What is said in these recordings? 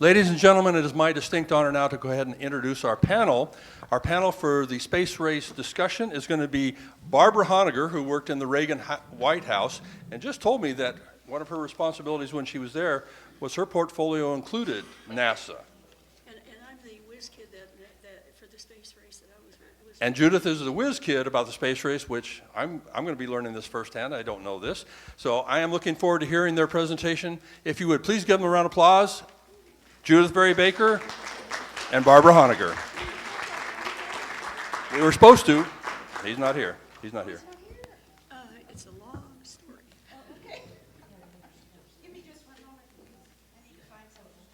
Ladies and gentlemen, it is my distinct honor now to go ahead and introduce our panel. Our panel for the space race discussion is going to be Barbara Honegger, who worked in the Reagan White House, and just told me that one of her responsibilities when she was there was her portfolio included NASA. And I'm the whiz kid that for the space race that I was. And Judyth is the whiz kid about the space race, which I'm going to be learning this firsthand. I don't know this. So I am looking forward to hearing their presentation. If you would please give them a round of applause. Judyth Berry Baker and Barbara Honegger. We were supposed to. He's not here. He's not here. It's a long story. Oh, okay. Give me just 1 moment, please. I need to find something.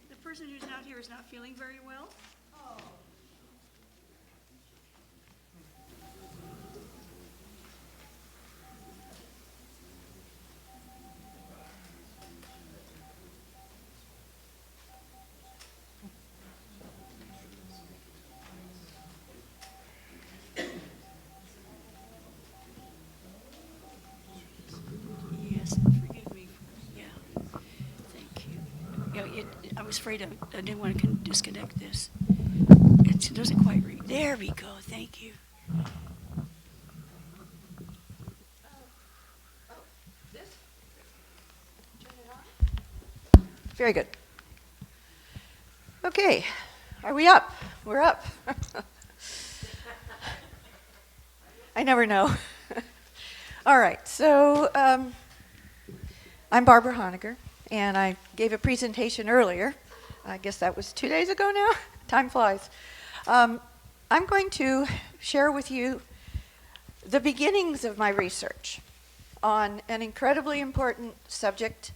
The person who's not here is not feeling very well. Oh. Yes, forgive me. Yeah, thank you. Yeah, I was afraid I didn't want to disconnect this. It doesn't quite read. There we go. Thank you. This? Turn it on? Very good. Okay, are we up? We're up. I never know. All right, so I'm Barbara Honegger, and I gave a presentation earlier. I guess that was 2 days ago now. Time flies. I'm going to share with you the beginnings of my research on an incredibly important subject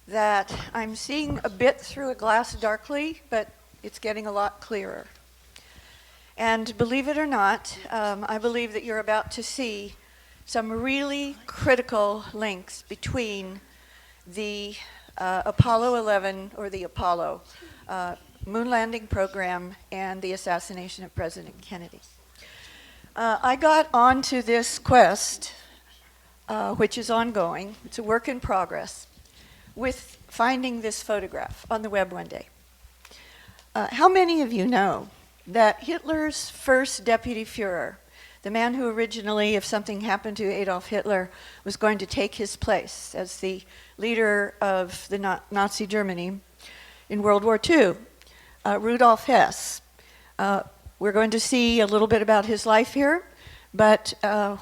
that I'm seeing a bit through a glass darkly, but it's getting a lot clearer. And believe it or not, I believe that you're about to see some really critical links between the Apollo 11, or the Apollo moon landing program, and the assassination of President Kennedy. I got onto this quest, which is ongoing, it's a work in progress, with finding this photograph on the web one day. How many of you know that Hitler's first deputy Führer, the man who originally, if something happened to Adolf Hitler, was going to take his place as the leader of the Nazi Germany in World War II, Rudolf Hess. We're going to see a little bit about his life here, but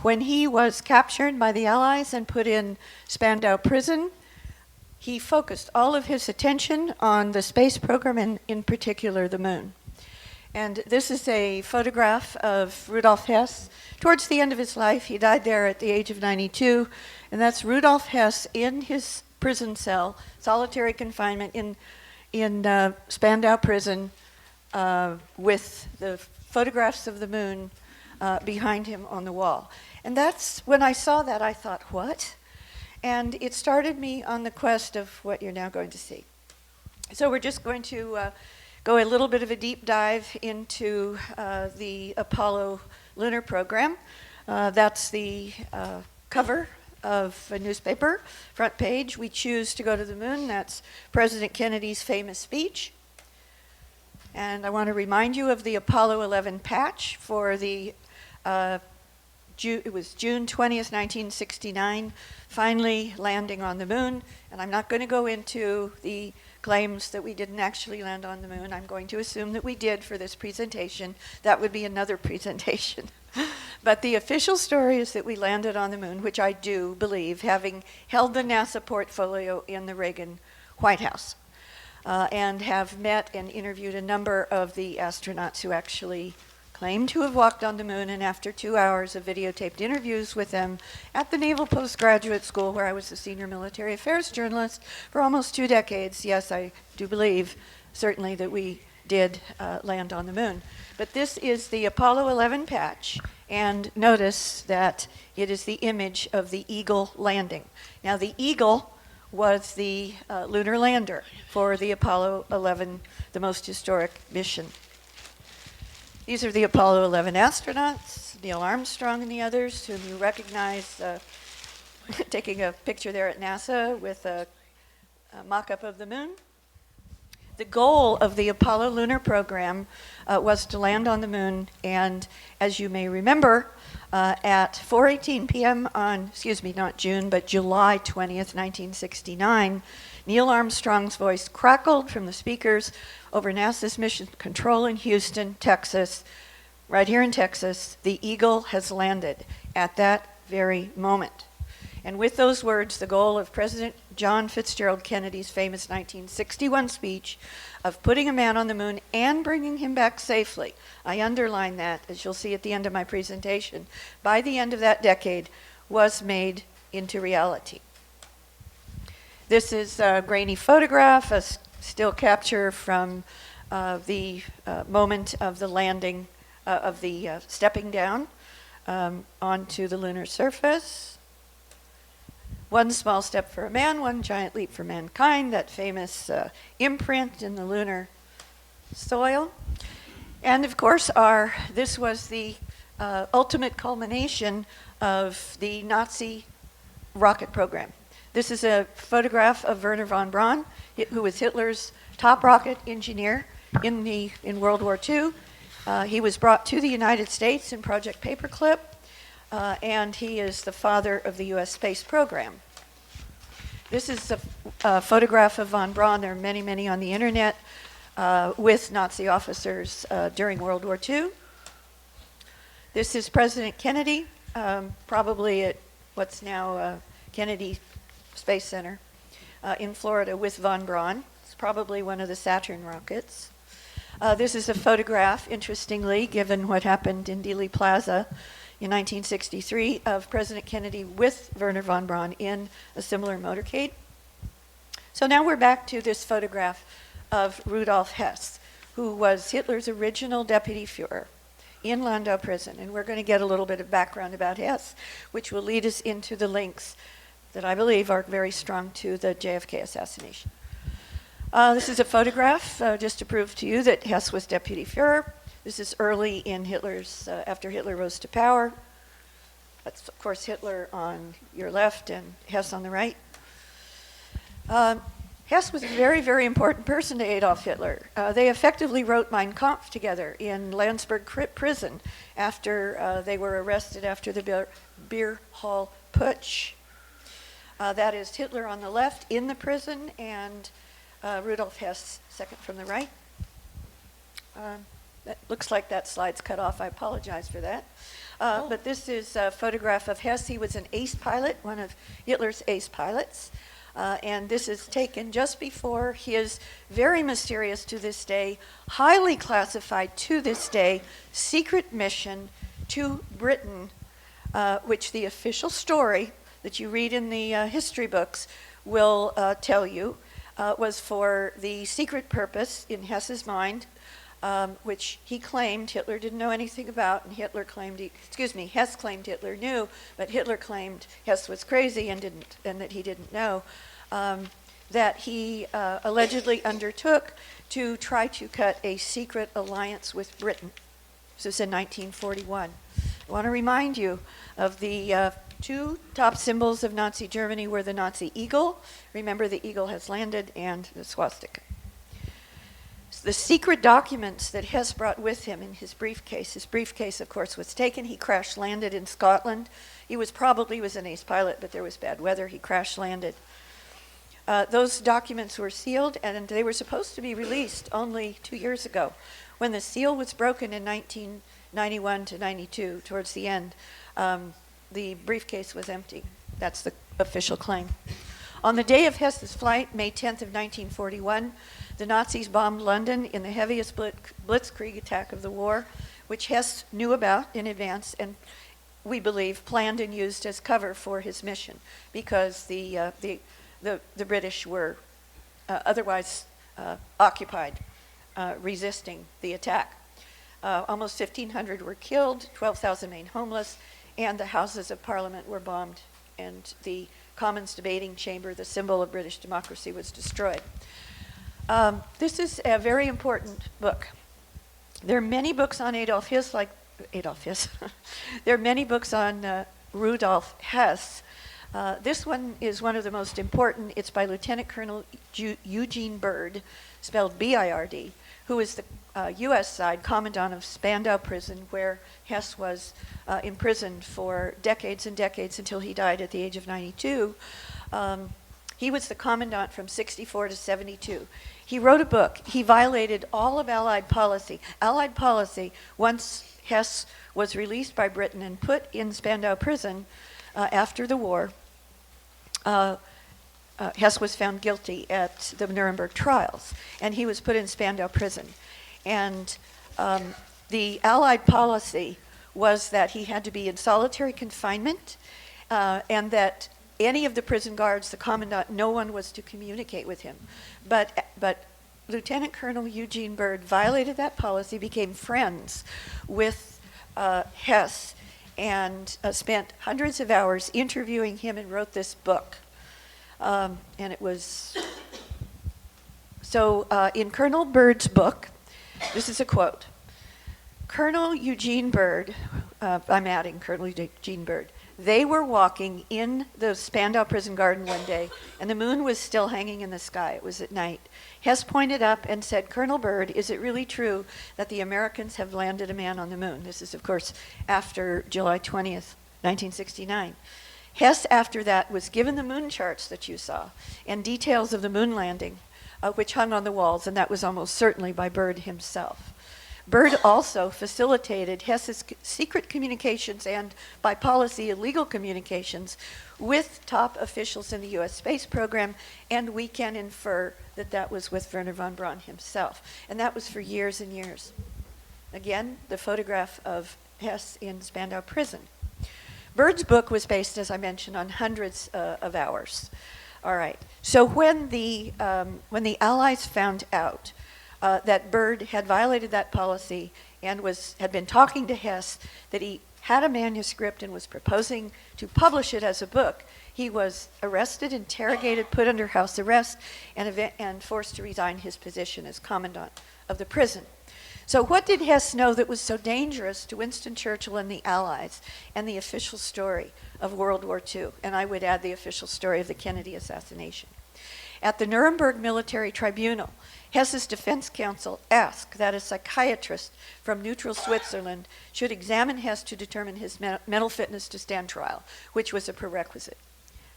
when he was captured by the Allies and put in Spandau prison, he focused all of his attention on the space program, and in particular the moon. And this is a photograph of Rudolf Hess. Towards the end of his life, he died there at the age of 92, and that's Rudolf Hess in his prison cell, solitary confinement in Spandau prison, with the photographs of the moon behind him on the wall. And that's, when I saw that, I thought, what? And it started me on the quest of what you're now going to see. So we're just going to go a little bit of a deep dive into the Apollo lunar program. That's the cover of a newspaper, front page. We choose to go to the moon. That's President Kennedy's famous speech. And I want to remind you of the Apollo 11 patch for the, it was June 20th, 1969, finally landing on the moon. And I'm not going to go into the claims that we didn't actually land on the moon. I'm going to assume that we did for this presentation. That would be another presentation. But the official story is that we landed on the moon, which I do believe, having held the NASA portfolio in the Reagan White House, and have met and interviewed a number of the astronauts who actually claim to have walked on the moon, and after 2 hours of videotaped interviews with them at the Naval Postgraduate School, where I was the senior military affairs journalist for almost 2 decades, yes, I do believe certainly that we did land on the moon. But this is the Apollo 11 patch, and notice that it is the image of the Eagle landing. Now the Eagle was the lunar lander for the Apollo 11, the most historic mission. These are the Apollo 11 astronauts, Neil Armstrong and the others, whom you recognize taking a picture there at NASA with a mock-up of the moon. The goal of the Apollo lunar program was to land on the moon, and as you may remember, at 4:18 p.m. on, not June, but July 20th, 1969, Neil Armstrong's voice crackled from the speakers over NASA's mission control in Houston, Texas. Right here in Texas, the Eagle has landed at that very moment. And with those words, the goal of President John Fitzgerald Kennedy's famous 1961 speech of putting a man on the moon and bringing him back safely, I underline that, as you'll see at the end of my presentation, by the end of that decade, was made into reality. This is a grainy photograph, a still capture from the moment of the landing, of the stepping down onto the lunar surface. One small step for a man, one giant leap for mankind, that famous imprint in the lunar soil. And of course, this was the ultimate culmination of the Nazi rocket program. This is a photograph of Wernher von Braun, who was Hitler's top rocket engineer in World War II. He was brought to the United States in Project Paperclip, and he is the father of the U.S. space program. This is a photograph of von Braun. There are many, many on the internet with Nazi officers during World War II. This is President Kennedy, probably at what's now Kennedy Space Center in Florida with von Braun. It's probably one of the Saturn rockets. This is a photograph, interestingly, given what happened in Dealey Plaza in 1963, of President Kennedy with Wernher von Braun in a similar motorcade. So now we're back to this photograph of Rudolf Hess, who was Hitler's original deputy Führer in Landau prison. And we're going to get a little bit of background about Hess, which will lead us into the links that I believe are very strong to the JFK assassination. This is a photograph just to prove to you that Hess was deputy Führer. This is early in after Hitler rose to power. That's, of course, Hitler on your left and Hess on the right. Hess was a very, very important person to Adolf Hitler. They effectively wrote Mein Kampf together in Landsberg prison after they were arrested after the beer hall putsch. That is Hitler on the left in the prison, and Rudolf Hess second from the right. It looks like that slide's cut off. I apologize for that. But this is a photograph of Hess. He was an ace pilot, one of Hitler's ace pilots. And this is taken just before his very mysterious to this day, highly classified to this day, secret mission to Britain, which the official story that you read in the history books will tell you was for the secret purpose in Hess's mind, which he claimed Hitler didn't know anything about, and Hess claimed Hitler knew, but Hitler claimed Hess was crazy and that he didn't know, that he allegedly undertook to try to cut a secret alliance with Britain. This was in 1941. I want to remind you of the two top symbols of Nazi Germany were the Nazi eagle. Remember, the eagle has landed, and the swastika. The secret documents that Hess brought with him in his briefcase, of course, was taken. He crash-landed in Scotland. He was an ace pilot, but there was bad weather. He crash-landed. Those documents were sealed, and they were supposed to be released only 2 years ago. When the seal was broken in 1991 to 92, towards the end, the briefcase was empty. That's the official claim. On the day of Hess's flight, May 10th of 1941, the Nazis bombed London in the heaviest blitzkrieg attack of the war, which Hess knew about in advance and, we believe, planned and used as cover for his mission, because the British were otherwise occupied, resisting the attack. Almost 1,500 were killed, 12,000 remained homeless, and the Houses of Parliament were bombed, and the Commons debating chamber, the symbol of British democracy, was destroyed. This is a very important book. There are many books on Adolf Hess. There are many books on Rudolf Hess, This one is one of the most important. It's by Lieutenant Colonel Eugene Byrd, spelled B-I-R-D, who is the U.S. side commandant of Spandau Prison, where Hess was imprisoned for decades and decades until he died at the age of 92. He was the commandant from 64 to 72. He wrote a book. He violated all of Allied policy. Allied policy, once Hess was released by Britain and put in Spandau Prison after the war, Hess was found guilty at the Nuremberg trials, and he was put in Spandau Prison. And the Allied policy was that he had to be in solitary confinement, and that any of the prison guards, the commandant, no one was to communicate with him. But Lieutenant Colonel Eugene Byrd violated that policy, became friends with Hess, and spent hundreds of hours interviewing him and wrote this book. And it was, so in Colonel Byrd's book, this is a quote. Colonel Eugene Byrd, I'm adding Colonel Eugene Byrd, they were walking in the Spandau prison garden one day, and the moon was still hanging in the sky. It was at night. Hess pointed up and said, "Colonel Byrd, is it really true that the Americans have landed a man on the moon?" This is, of course, after July 20th, 1969. Hess, after that, was given the moon charts that you saw and details of the moon landing, which hung on the walls, and that was almost certainly by Byrd himself. Byrd also facilitated Hess's secret communications and, by policy, illegal communications with top officials in the U.S. space program, and we can infer that that was with Wernher von Braun himself. And that was for years and years. Again, the photograph of Hess in Spandau Prison. Byrd's book was based, as I mentioned, on hundreds of hours. All right. So when the Allies found out that Byrd had violated that policy and had been talking to Hess, that he had a manuscript and was proposing to publish it as a book, he was arrested, interrogated, put under house arrest, and forced to resign his position as commandant of the prison. So what did Hess know that was so dangerous to Winston Churchill and the Allies and the official story of World War II? And I would add the official story of the Kennedy assassination. At the Nuremberg Military Tribunal, Hess's defense counsel asked that a psychiatrist from neutral Switzerland should examine Hess to determine his mental fitness to stand trial, which was a prerequisite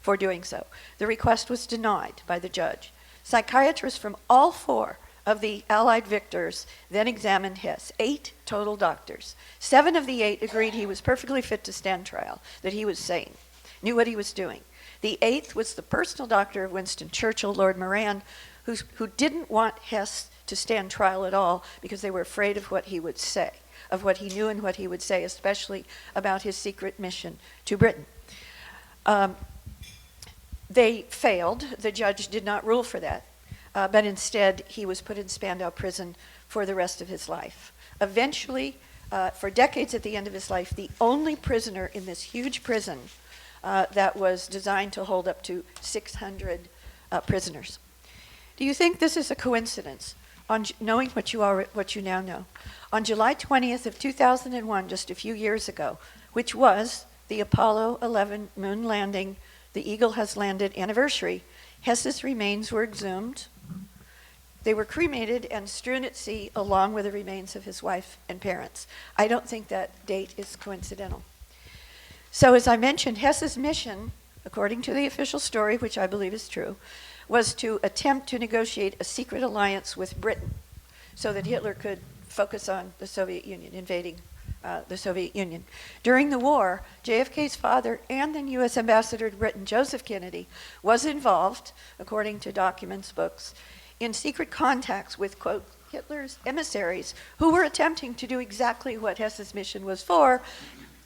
for doing so. The request was denied by the judge. Psychiatrists from all four of the Allied victors then examined Hess, 8 total doctors. 7 of the 8 agreed he was perfectly fit to stand trial, that he was sane, knew what he was doing. The 8th was the personal doctor of Winston Churchill, Lord Moran, who didn't want Hess to stand trial at all because they were afraid of what he would say, of what he knew and what he would say, especially about his secret mission to Britain. They failed. The judge did not rule for that, but instead he was put in Spandau prison for the rest of his life. Eventually, for decades at the end of his life, the only prisoner in this huge prison that was designed to hold up to 600 prisoners. Do you think this is a coincidence, knowing what you now know? On July 20th of 2001, just a few years ago, which was the Apollo 11 moon landing, the Eagle has landed anniversary, Hess's remains were exhumed. They were cremated and strewn at sea along with the remains of his wife and parents. I don't think that date is coincidental. So as I mentioned, Hess's mission, according to the official story, which I believe is true, was to attempt to negotiate a secret alliance with Britain so that Hitler could focus on the Soviet Union, invading the Soviet Union. During the war, JFK's father and then U.S. Ambassador to Britain, Joseph Kennedy, was involved, according to documents, books, in secret contacts with, quote, Hitler's emissaries, who were attempting to do exactly what Hess's mission was for,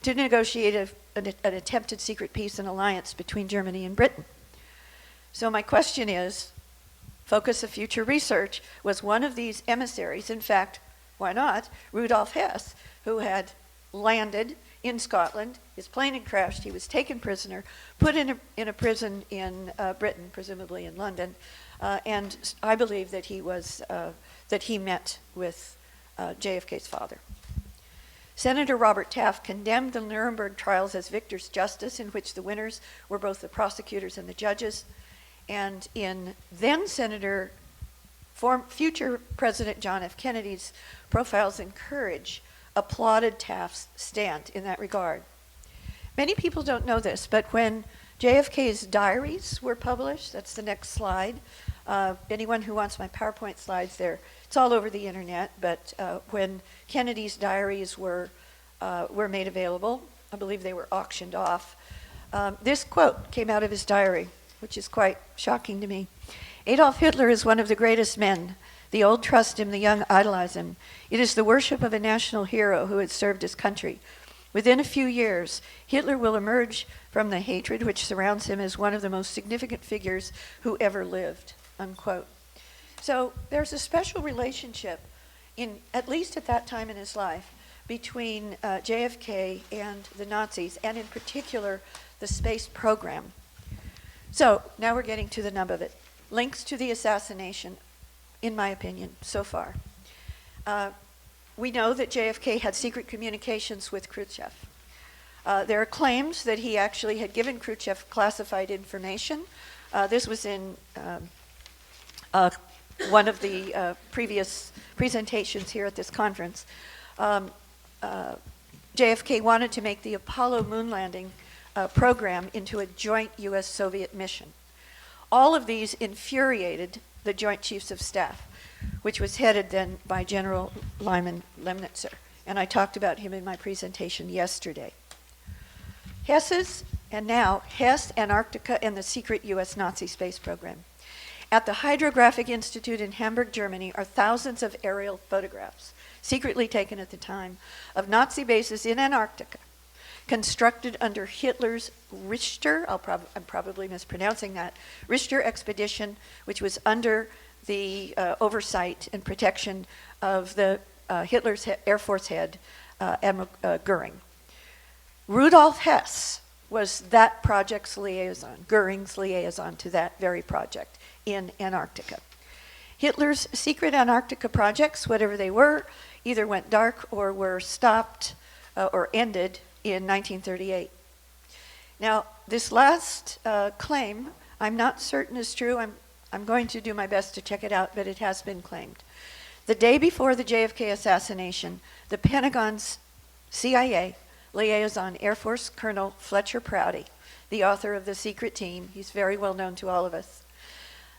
to negotiate an attempted secret peace and alliance between Germany and Britain. So my question is, focus of future research, was one of these emissaries, in fact, why not, Rudolf Hess, who had landed in Scotland, his plane had crashed, he was taken prisoner, put in a prison in Britain, presumably in London, and I believe that he met with JFK's father. Senator Robert Taft condemned the Nuremberg trials as victor's justice, in which the winners were both the prosecutors and the judges. And in then Senator, future President John F. Kennedy's Profiles in Courage, applauded Taft's stand in that regard. Many people don't know this, but when JFK's diaries were published, that's the next slide. Anyone who wants my PowerPoint slides there, it's all over the internet, but when Kennedy's diaries were made available, I believe they were auctioned off, this quote came out of his diary, which is quite shocking to me. Adolf Hitler is one of the greatest men. The old trust him, the young idolize him. It is the worship of a national hero who had served his country. Within a few years, Hitler will emerge from the hatred which surrounds him as one of the most significant figures who ever lived, unquote. So there's a special relationship, at least at that time in his life, between JFK and the Nazis, and in particular, the space program. So now we're getting to the nub of it. Links to the assassination, in my opinion, so far. We know that JFK had secret communications with Khrushchev. There are claims that he actually had given Khrushchev classified information. This was in one of the previous presentations here at this conference. JFK wanted to make the Apollo moon landing program into a joint U.S.-Soviet mission. All of these infuriated the Joint Chiefs of Staff, which was headed then by General Lyman Lemnitzer, and I talked about him in my presentation yesterday. Hess, Antarctica, and the secret U.S. Nazi space program. At the Hydrographic Institute in Hamburg, Germany, are thousands of aerial photographs, secretly taken at the time, of Nazi bases in Antarctica, constructed under Hitler's Richter, I'm probably mispronouncing that, Richter expedition, which was under the oversight and protection of the Hitler's Air Force head, Admiral Goering. Rudolf Hess was that project's liaison, Goering's liaison to that very project in Antarctica. Hitler's secret Antarctica projects, whatever they were, either went dark or were stopped or ended in 1938. Now, this last claim, I'm not certain is true. I'm going to do my best to check it out, but it has been claimed. The day before the JFK assassination, the Pentagon's CIA liaison, Air Force Colonel Fletcher Prouty, the author of The Secret Team, he's very well known to all of us,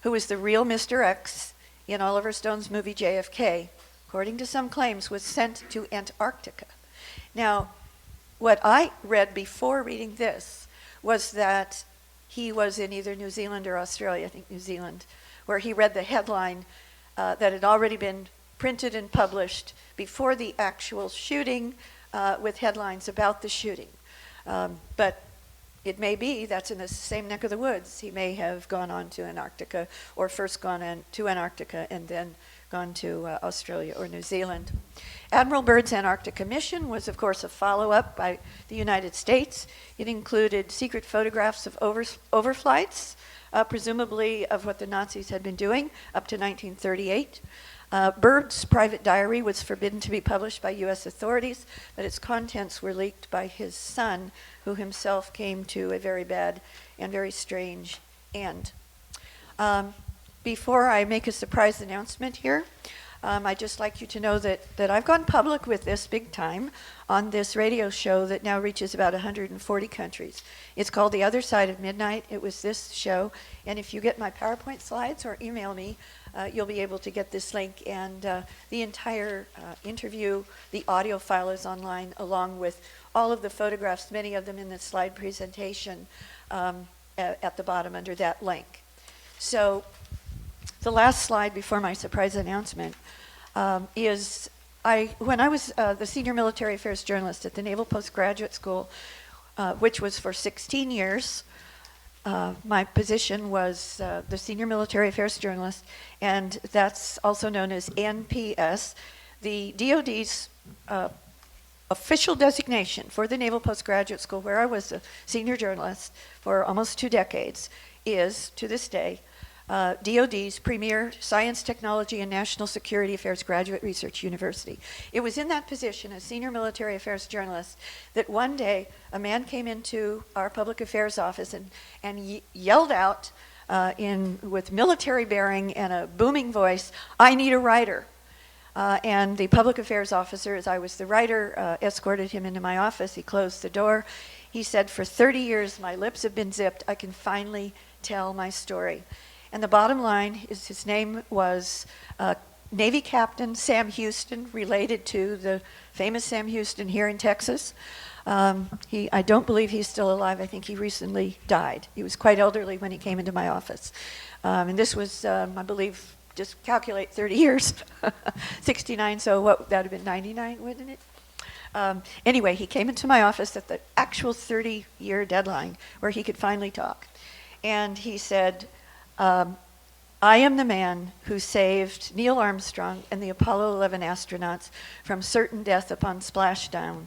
who was the real Mr. X in Oliver Stone's movie JFK, according to some claims, was sent to Antarctica. Now, what I read before reading this was that he was in either New Zealand or Australia, I think New Zealand, where he read the headline that had already been printed and published before the actual shooting with headlines about the shooting. But it may be that's in the same neck of the woods. He may have gone on to Antarctica, or first gone to Antarctica and then gone to Australia or New Zealand. Admiral Byrd's Antarctica mission was, of course, a follow-up by the United States. It included secret photographs of overflights, presumably of what the Nazis had been doing up to 1938. Byrd's private diary was forbidden to be published by U.S. authorities, but its contents were leaked by his son, who himself came to a very bad and very strange end. Before I make a surprise announcement here, I'd just like you to know that I've gone public with this big time on this radio show that now reaches about 140 countries. It's called The Other Side of Midnight. It was this show, and if you get my PowerPoint slides or email me, you'll be able to get this link, and the entire interview, the audio file is online, along with all of the photographs, many of them in the slide presentation at the bottom under that link. So the last slide before my surprise announcement is when I was the senior military affairs journalist at the Naval Postgraduate School, which was for 16 years, my position was the senior military affairs journalist, and that's also known as NPS. The DoD's official designation for the Naval Postgraduate School, where I was a senior journalist for almost 2 decades, is, to this day, DOD's premier science, technology, and national security affairs graduate research university. It was in that position as senior military affairs journalist that one day a man came into our public affairs office and yelled out with military bearing and a booming voice, "I need a writer." And the public affairs officer, as I was the writer, escorted him into my office. He closed the door. He said, "For 30 years, my lips have been zipped. I can finally tell my story." And the bottom line is his name was Navy Captain Sam Houston, related to the famous Sam Houston here in Texas. I don't believe he's still alive. I think he recently died. He was quite elderly when he came into my office. And this was, I believe, just calculate 30 years, 69, so what, that would have been 99, wouldn't it? Anyway, he came into my office at the actual 30-year deadline where he could finally talk. And he said, "I am the man who saved Neil Armstrong and the Apollo 11 astronauts from certain death upon splashdown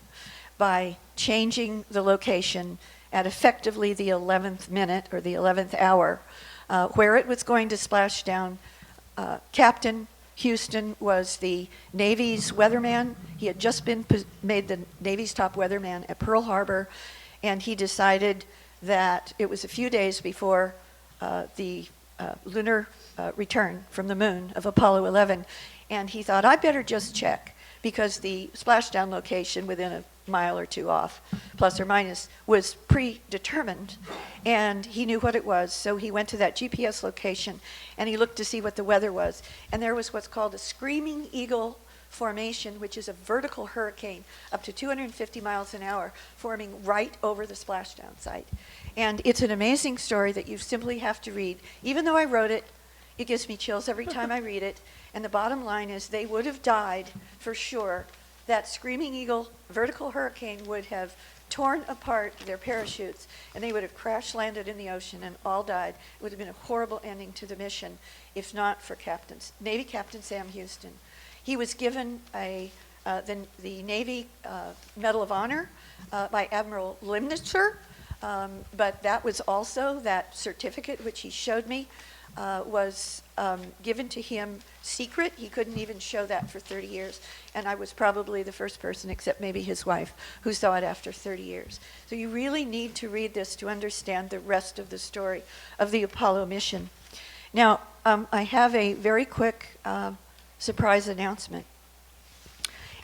by changing the location at effectively the 11th minute or the 11th hour where it was going to splash down." Captain Houston was the Navy's weatherman. He had just been made the Navy's top weatherman at Pearl Harbor, and he decided that it was a few days before the lunar return from the moon of Apollo 11, and he thought, "I better just check," because the splashdown location within a mile or two off, plus or minus, was predetermined, and he knew what it was. So he went to that GPS location and he looked to see what the weather was, and there was what's called a Screaming Eagle formation, which is a vertical hurricane up to 250 miles an hour forming right over the splashdown site. And it's an amazing story that you simply have to read. Even though I wrote it, it gives me chills every time I read it. And the bottom line is they would have died for sure. That Screaming Eagle vertical hurricane would have torn apart their parachutes, and they would have crash landed in the ocean and all died. It would have been a horrible ending to the mission if not for Navy Captain Sam Houston. He was given the Navy Medal of Honor by Admiral Limnitzer, but that was also, that certificate which he showed me was given to him secret. He couldn't even show that for 30 years. And I was probably the first person, except maybe his wife, who saw it after 30 years. So you really need to read this to understand the rest of the story of the Apollo mission. Now, I have a very quick surprise announcement.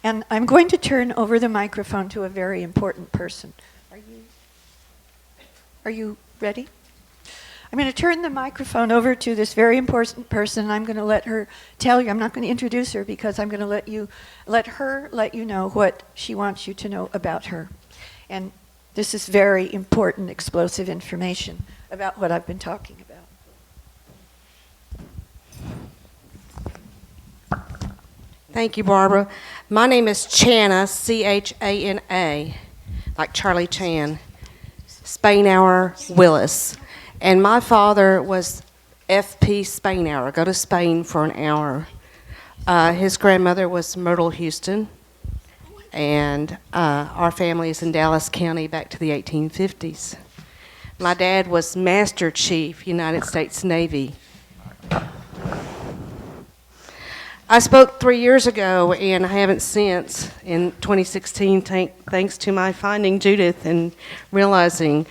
And I'm going to turn over the microphone to a very important person. Are you ready? I'm going to turn the microphone over to this very important person. I'm going to let her tell you. I'm not going to introduce her because I'm going to let her let you know what she wants you to know about her. And this is very important, explosive information about what I've been talking about. Thank you, Barbara. My name is Chana, C-H-A-N-A, like Charlie Chan, Spainhour Willis. And my father was F.P. Spainhour, go to Spain for an hour. His grandmother was Myrtle Houston, and our family is in Dallas County back to the 1850s. My dad was Master Chief, United States Navy. I spoke 3 years ago, and I haven't since, in 2016, thanks to my finding Judyth and realizing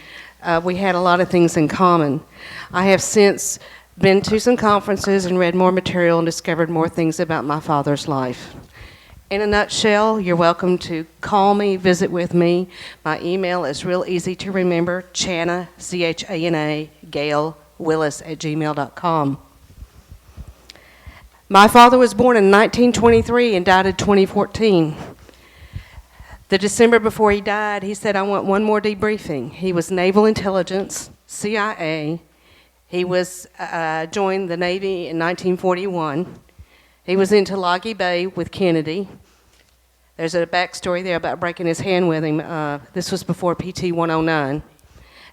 we had a lot of things in common. I have since been to some conferences and read more material and discovered more things about my father's life. In a nutshell, you're welcome to call me, visit with me. My email is real easy to remember, Chana, C-H-A-N-A, Gail Willis @gmail.com. My father was born in 1923 and died in 2014. The December before he died, he said, "I want one more debriefing." He was Naval Intelligence, CIA. He was joined the Navy in 1941. He was in Tulagi Bay with Kennedy. There's a backstory there about breaking his hand with him. This was before PT 109.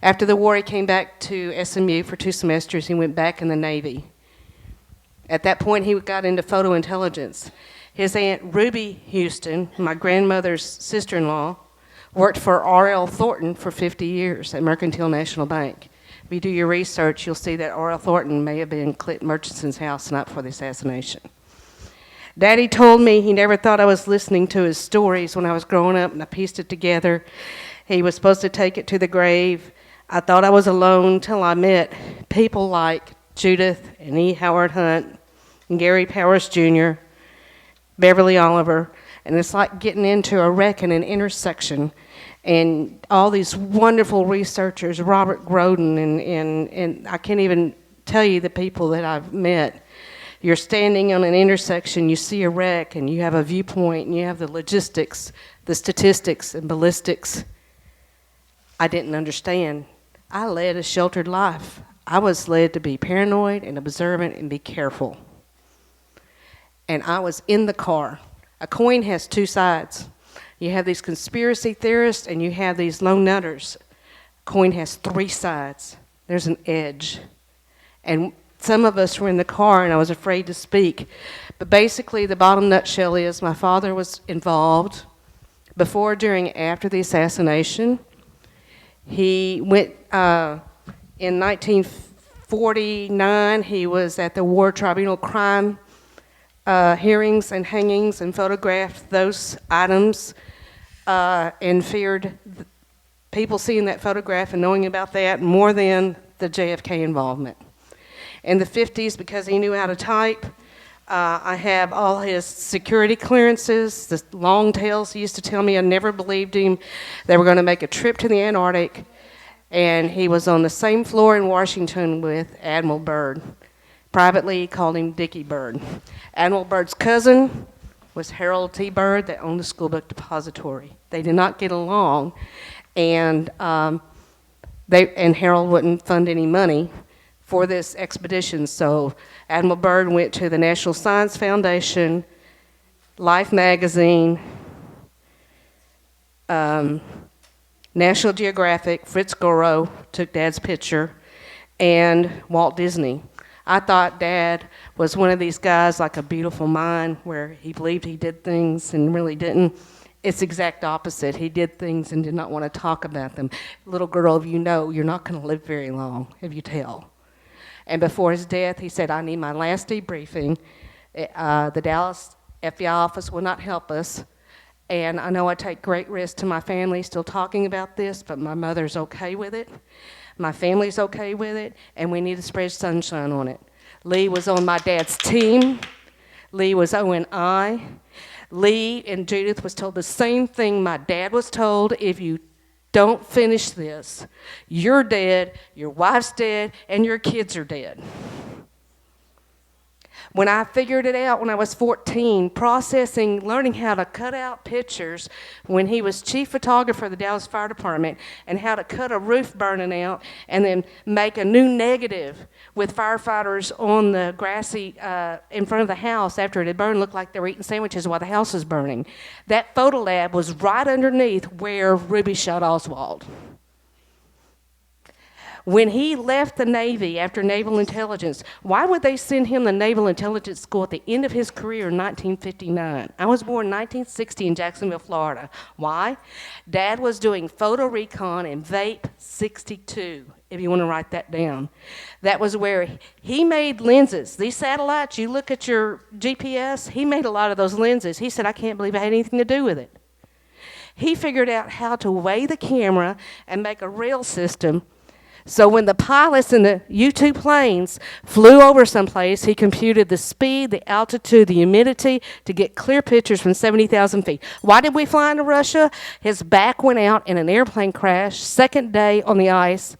After the war, he came back to SMU for 2 semesters. He went back in the Navy. At that point, he got into photo intelligence. His Aunt Ruby Houston, my grandmother's sister-in-law, worked for R.L. Thornton for 50 years at Mercantile National Bank. If you do your research, you'll see that Oral Thornton may have been Clint Murchison's house night before the assassination. Daddy told me he never thought I was listening to his stories when I was growing up, and I pieced it together. He was supposed to take it to the grave. I thought I was alone till I met people like Judyth and E. Howard Hunt and Gary Powers Jr., Beverly Oliver, and it's like getting into a wreck in an intersection. And all these wonderful researchers, Robert Groden, and I can't even tell you the people that I've met. You're standing on an intersection, you see a wreck, and you have a viewpoint, and you have the logistics, the statistics, and ballistics. I didn't understand. I led a sheltered life. I was led to be paranoid and observant and be careful. And I was in the car. A coin has two sides. You have these conspiracy theorists and you have these lone nutters. Coin has three sides. There's an edge. And some of us were in the car and I was afraid to speak. But basically the bottom nutshell is my father was involved before, during, after the assassination. He went, in 1949, he was at the War Tribunal crime hearings and hangings and photographed those items and feared people seeing that photograph and knowing about that more than the JFK involvement. In the 50s, because he knew how to type, I have all his security clearances, the long tails. He used to tell me I never believed him. They were going to make a trip to the Antarctic, and he was on the same floor in Washington with Admiral Byrd. Privately, he called him Dickie Byrd. Admiral Byrd's cousin was Harold T. Byrd that owned the school book depository. They did not get along, and Harold wouldn't fund any money for this expedition. So Admiral Byrd went to the National Science Foundation, Life magazine, National Geographic, Fritz Goro took Dad's picture, and Walt Disney. I thought Dad was one of these guys like a beautiful mind where he believed he did things and really didn't. It's exact opposite. He did things and did not want to talk about them. Little girl, if you know, you're not going to live very long if you tell. And before his death, he said, I need my last debriefing. The Dallas FBI office will not help us. And I know I take great risk to my family still talking about this, but my mother's okay with it. My family's okay with it, and we need to spread sunshine on it. Lee was on my dad's team. Lee was O&I. Lee and Judyth was told the same thing my dad was told. If you don't finish this, you're dead, your wife's dead, and your kids are dead. When I figured it out when I was 14, processing, learning how to cut out pictures when he was chief photographer of the Dallas Fire Department, and how to cut a roof burning out and then make a new negative with firefighters on the grassy in front of the house after it had burned, looked like they were eating sandwiches while the house was burning. That photo lab was right underneath where Ruby shot Oswald. When he left the Navy after Naval Intelligence, why would they send him to Naval Intelligence School at the end of his career in 1959? I was born in 1960 in Jacksonville, Florida. Why? Dad was doing photo recon in VAPE 62, if you want to write that down. That was where he made lenses. These satellites, you look at your GPS, he made a lot of those lenses. He said, I can't believe I had anything to do with it. He figured out how to weigh the camera and make a rail system. So when the pilots in the U-2 planes flew over someplace, he computed the speed, the altitude, the humidity to get clear pictures from 70,000 feet. Why did we fly into Russia? His back went out in an airplane crash, second day on the ice,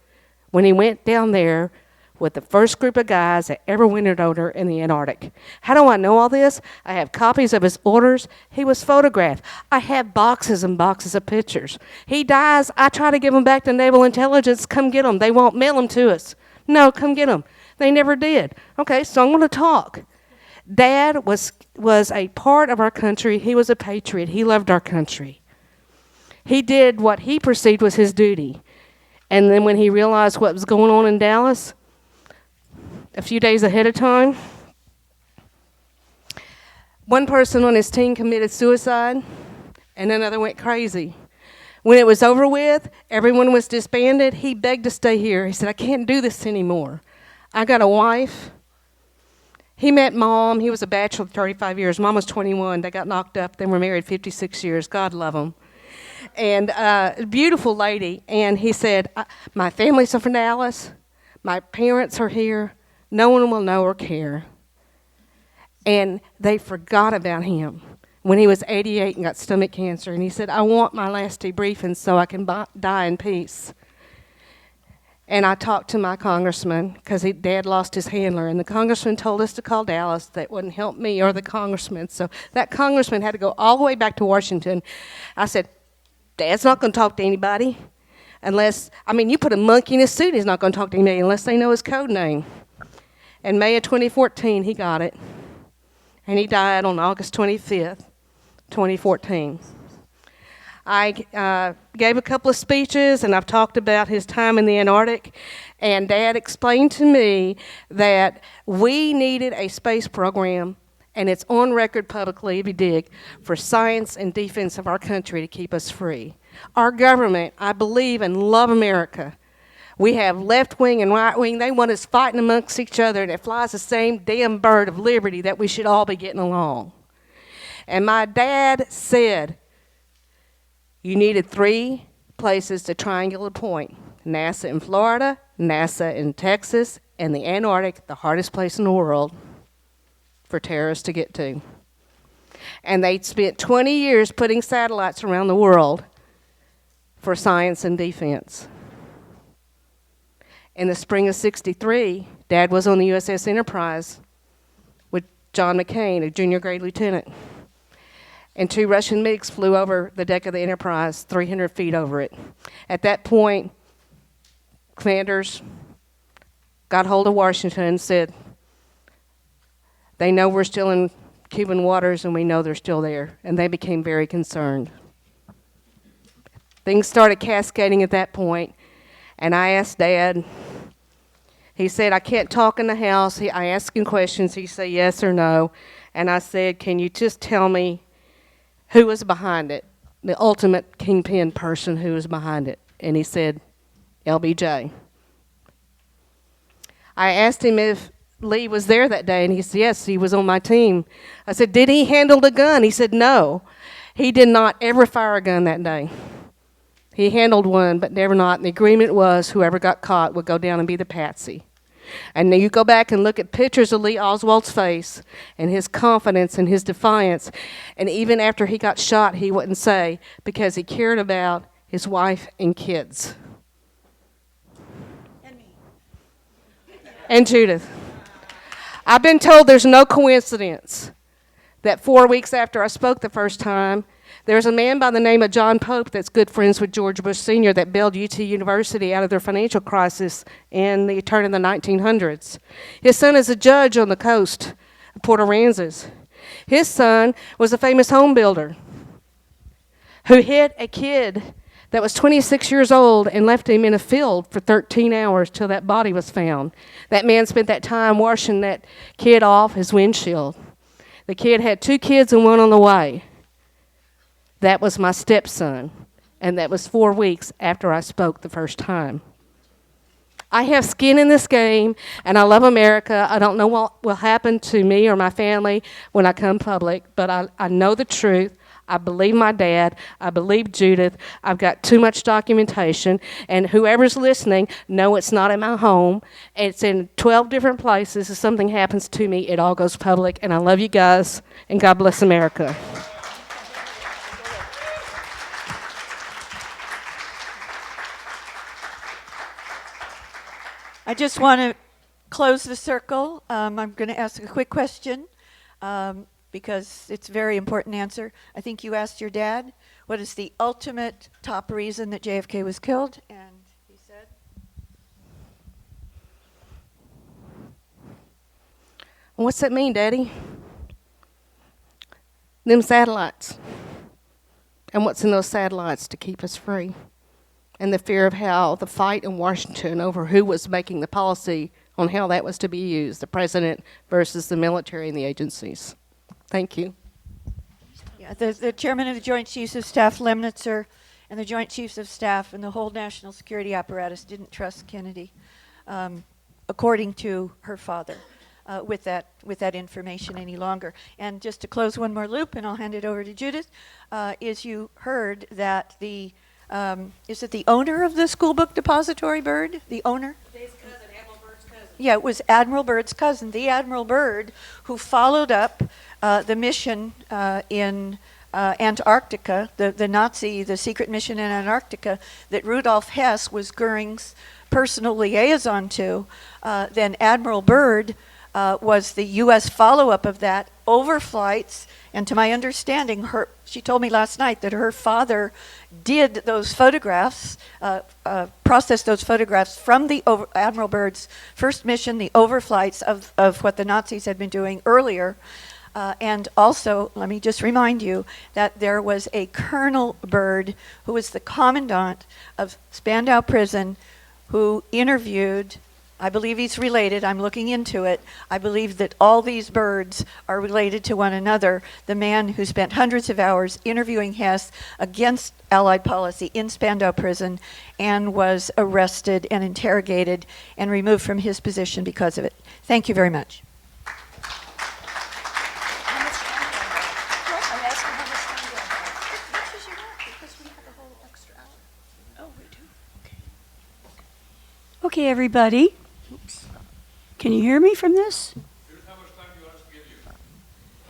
when he went down there with the first group of guys that ever wintered over in the Antarctic. How do I know all this? I have copies of his orders. He was photographed. I have boxes and boxes of pictures. He dies. I try to give them back to Naval Intelligence. Come get them. They won't mail them to us. No, come get them. They never did. Okay, so I'm going to talk. Dad was a part of our country. He was a patriot. He loved our country. He did what he perceived was his duty. And then when he realized what was going on in Dallas, a few days ahead of time, one person on his team committed suicide and another went crazy. When it was over with, everyone was disbanded. He begged to stay here. He said, I can't do this anymore. I got a wife. He met Mom. He was a bachelor 35 years. Mom was 21. They got knocked up. They were married 56 years. God love them. And a beautiful lady. And he said, my family's from Dallas. My parents are here. No one will know or care. And they forgot about him when he was 88 and got stomach cancer. And he said, I want my last debriefing so I can die in peace. And I talked to my congressman because Dad lost his handler. And the congressman told us to call Dallas. That wouldn't help me or the congressman. So that congressman had to go all the way back to Washington. I said, Dad's not going to talk to anybody unless, you put a monkey in a suit, he's not going to talk to anybody unless they know his code name. In May of 2014, he got it. And he died on August 25th, 2014. I gave a couple of speeches, and I've talked about his time in the Antarctic. And Dad explained to me that we needed a space program, and it's on record publicly, if you dig, for science and defense of our country to keep us free. Our government, I believe and love America. We have left wing and right wing. They want us fighting amongst each other, and it flies the same damn bird of liberty that we should all be getting along. And my dad said, you needed 3 places to triangular point. NASA in Florida, NASA in Texas, and the Antarctic, the hardest place in the world for terrorists to get to. And they spent 20 years putting satellites around the world for science and defense. In the spring of '63, Dad was on the USS Enterprise with John McCain, a junior grade lieutenant. And 2 Russian MiGs flew over the deck of the Enterprise, 300 feet over it. At that point, commanders got hold of Washington and said, they know we're still in Cuban waters and we know they're still there. And they became very concerned. Things started cascading at that point. And I asked Dad, he said, I can't talk in the house. I asked him questions. He said yes or no. And I said, can you just tell me who was behind it, the ultimate kingpin person who was behind it? And he said, LBJ. I asked him if Lee was there that day, and he said, yes, he was on my team. I said, did he handle the gun? He said, no. He did not ever fire a gun that day. He handled one, but never not. And the agreement was whoever got caught would go down and be the patsy. And then you go back and look at pictures of Lee Oswald's face and his confidence and his defiance. And even after he got shot, he wouldn't say, because he cared about his wife and kids. And me. And Judyth. I've been told there's no coincidence that 4 weeks after I spoke the first time, there's a man by the name of John Pope that's good friends with George Bush Sr. that bailed UT University out of their financial crisis in the turn of the 1900s. His son is a judge on the coast of Port Aransas. His son was a famous home builder who hit a kid that was 26 years old and left him in a field for 13 hours till that body was found. That man spent that time washing that kid off his windshield. The kid had 2 kids and 1 on the way. That was my stepson, and that was 4 weeks after I spoke the first time. I have skin in this game, and I love America. I don't know what will happen to me or my family when I come public, but I know the truth. I believe my dad. I believe Judyth. I've got too much documentation, and whoever's listening, know it's not in my home. It's in 12 different places. If something happens to me, it all goes public, and I love you guys, and God bless America. I just want to close the circle. I'm going to ask a quick question because it's a very important answer. I think you asked your dad, what is the ultimate top reason that JFK was killed? And he said? What's that mean, Daddy? Them satellites. And what's in those satellites to keep us free? And the fear of how the fight in Washington over who was making the policy on how that was to be used, the president versus the military and the agencies. Thank you. Yeah, the chairman of the Joint Chiefs of Staff, Lemnitzer, and the Joint Chiefs of Staff and the whole national security apparatus didn't trust Kennedy, according to her father, with that information any longer. And just to close one more loop, and I'll hand it over to Judyth, is you heard that the is it the owner of the school book depository, Byrd? The owner? His cousin, Admiral Byrd's cousin. Yeah, it was Admiral Byrd's cousin, the Admiral Byrd, who followed up the mission in Antarctica, the secret mission in Antarctica that Rudolf Hess was Goering's personal liaison to. Then Admiral Byrd was the U.S. follow-up of that, overflights, and to my understanding, she told me last night that her father did those photographs, processed those photographs from the Admiral Byrd's first mission, the overflights of what the Nazis had been doing earlier. And also, let me just remind you that there was a Colonel Byrd, who was the commandant of Spandau Prison, who interviewed, I believe he's related, I'm looking into it, I believe that all these Byrds are related to one another, the man who spent hundreds of hours interviewing Hess against Allied policy in Spandau Prison and was arrested and interrogated and removed from his position because of it. Thank you very much. Okay, everybody. Oops. Can you hear me from this? Judith, how much time do you want us to give you?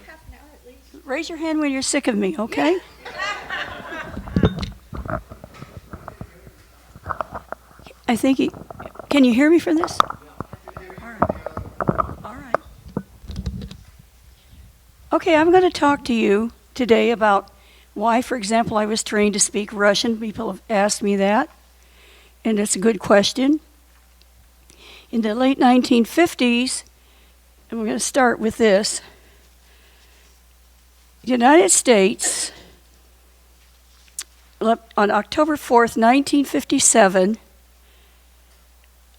Half an hour at least. Raise your hand when you're sick of me, okay? I think can you hear me from this? All right. All right. Okay, I'm going to talk to you today about why, for example, I was trained to speak Russian. People have asked me that, and it's a good question. In the late 1950s, and we're going to start with this, the United States, on October 4th, 1957,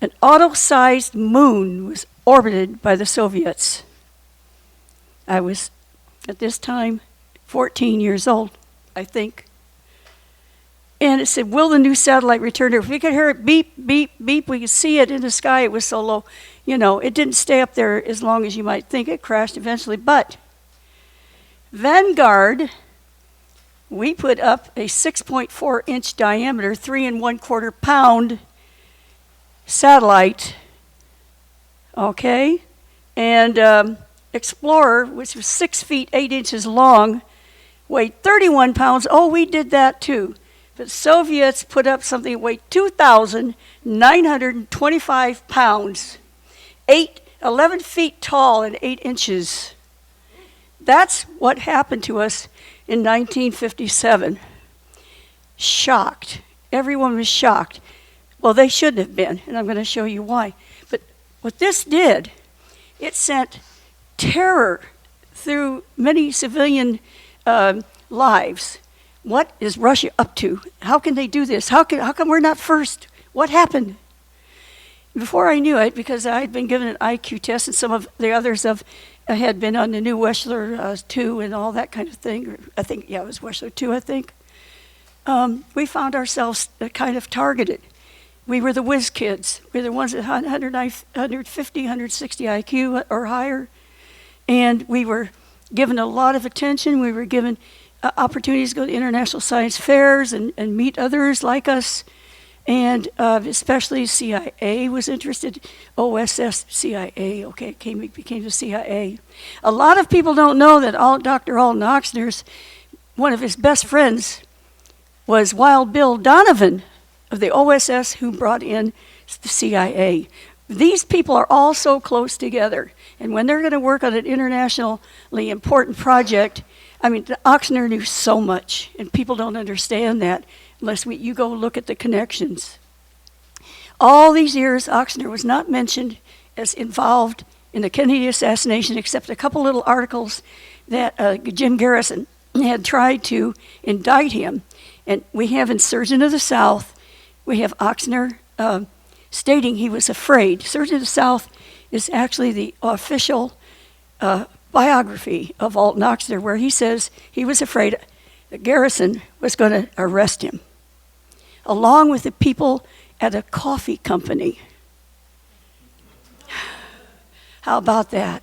an auto-sized moon was orbited by the Soviets. I was, at this time, 14 years old, I think. And it said, will the new satellite return? If we could hear it beep, beep, beep, we could see it in the sky. It was so low. You know, it didn't stay up there as long as you might think. It crashed eventually. But Vanguard, we put up a 6.4-inch diameter, 3 1/4 pound satellite. Okay? And Explorer, which was 6 feet 8 inches long, weighed 31 pounds. Oh, we did that too. The Soviets put up something that weighed 2,925 pounds, 11 feet tall and 8 inches. That's what happened to us in 1957. Shocked. Everyone was shocked. Well, they shouldn't have been, and I'm going to show you why. But what this did, it sent terror through many civilian lives. What is Russia up to? How can they do this? How come we're not first? What happened? Before I knew it, because I had been given an IQ test, and some of the others had been on the new Wechsler 2 and all that kind of thing. I think, yeah, it was Wechsler 2, I think. We found ourselves kind of targeted. We were the whiz kids. We were the ones that had 150, 160 IQ or higher. And we were given a lot of attention. We were given opportunities to go to international science fairs and meet others like us. And especially CIA was interested. OSS, CIA, okay, became the CIA. A lot of people don't know that Dr. Alton Oxner's, one of his best friends was Wild Bill Donovan of the OSS, who brought in the CIA. These people are all so close together. And when they're going to work on an internationally important project, I mean, Oxner knew so much, and people don't understand that unless you go look at the connections. All these years, Oxner was not mentioned as involved in the Kennedy assassination, except a couple little articles that Jim Garrison had tried to indict him. And we have in Surgeon of the South, we have Oxner stating he was afraid. Surgeon of the South is actually the official biography of Alton Oxner, where he says he was afraid that Garrison was going to arrest him. along with the people at a coffee company. How about that?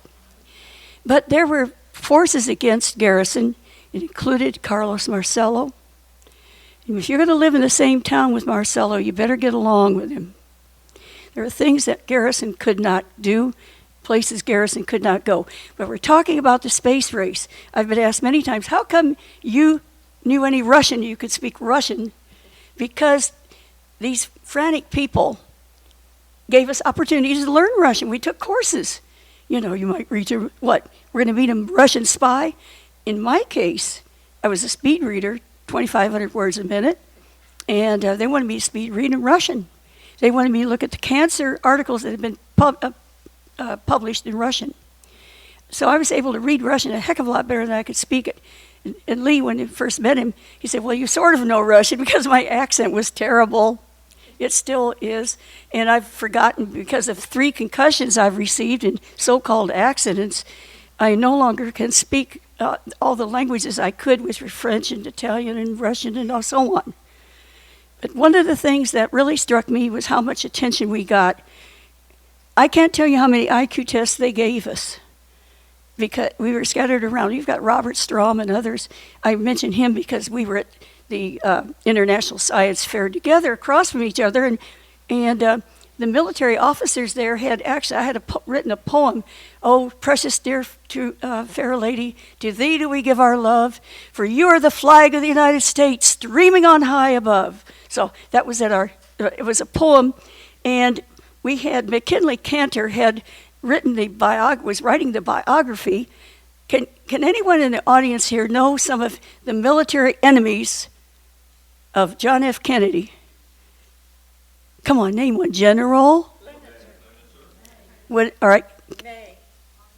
But there were forces against Garrison. It included Carlos Marcello. And if you're going to live in the same town with Marcello, you better get along with him. There are things that Garrison could not do, places Garrison could not go. But we're talking about the space race. I've been asked many times, how come you knew any Russian, you could speak Russian? Because these frantic people gave us opportunities to learn Russian. We took courses. You know, you might read to, what, we're going to meet a Russian spy? In my case, I was a speed reader, 2,500 words a minute, and they wanted me to speed read in Russian. They wanted me to look at the cancer articles that had been published in Russian. So I was able to read Russian a heck of a lot better than I could speak it. And Lee, when I first met him, he said, well, you sort of know Russian, because my accent was terrible. It still is. And I've forgotten, because of 3 concussions I've received in so-called accidents, I no longer can speak all the languages I could, which were French and Italian and Russian and so on. But one of the things that really struck me was how much attention we got. I can't tell you how many IQ tests they gave us, because we were scattered around. You've got Robert Strom and others. I mention him because we were at the International Science Fair together across from each other, and the military officers there had actually, I had written a poem, oh, precious dear fair lady, to thee do we give our love, for you are the flag of the United States streaming on high above. So that was it was a poem, and we had, McKinley Cantor had written was writing the biography. Can anyone in the audience here know some of the military enemies of John F. Kennedy? Come on, name one. General? What? All right.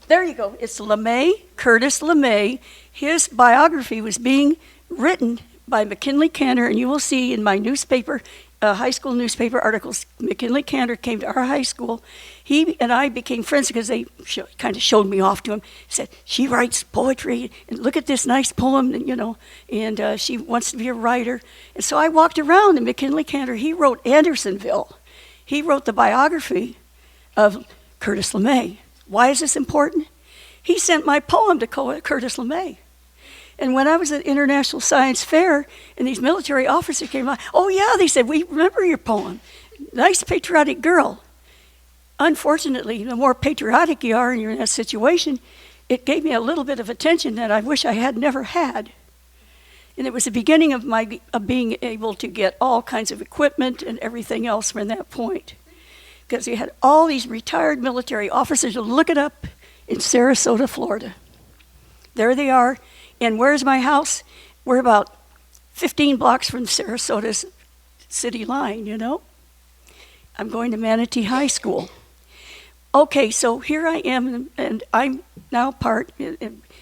There you go. It's LeMay, Curtis LeMay. His biography was being written by McKinley Cantor, and you will see in my newspaper, high school newspaper articles, McKinley Cantor came to our high school. He and I became friends because they kind of showed me off to him. He said, she writes poetry, and look at this nice poem, and, you know, and she wants to be a writer. And so I walked around, and McKinley Cantor, he wrote Andersonville. He wrote the biography of Curtis LeMay. Why is this important? He sent my poem to Curtis LeMay. And when I was at International Science Fair, and these military officers came by, oh yeah, they said, we remember your poem. Nice patriotic girl. Unfortunately, the more patriotic you are and you're in that situation, it gave me a little bit of attention that I wish I had never had. And it was the beginning of my being able to get all kinds of equipment and everything else from that point. Because you had all these retired military officers. Look it up in Sarasota, Florida. There they are. And where's my house? We're about 15 blocks from Sarasota's city line, you know. I'm going to Manatee High School. Okay, so here I am, and I'm now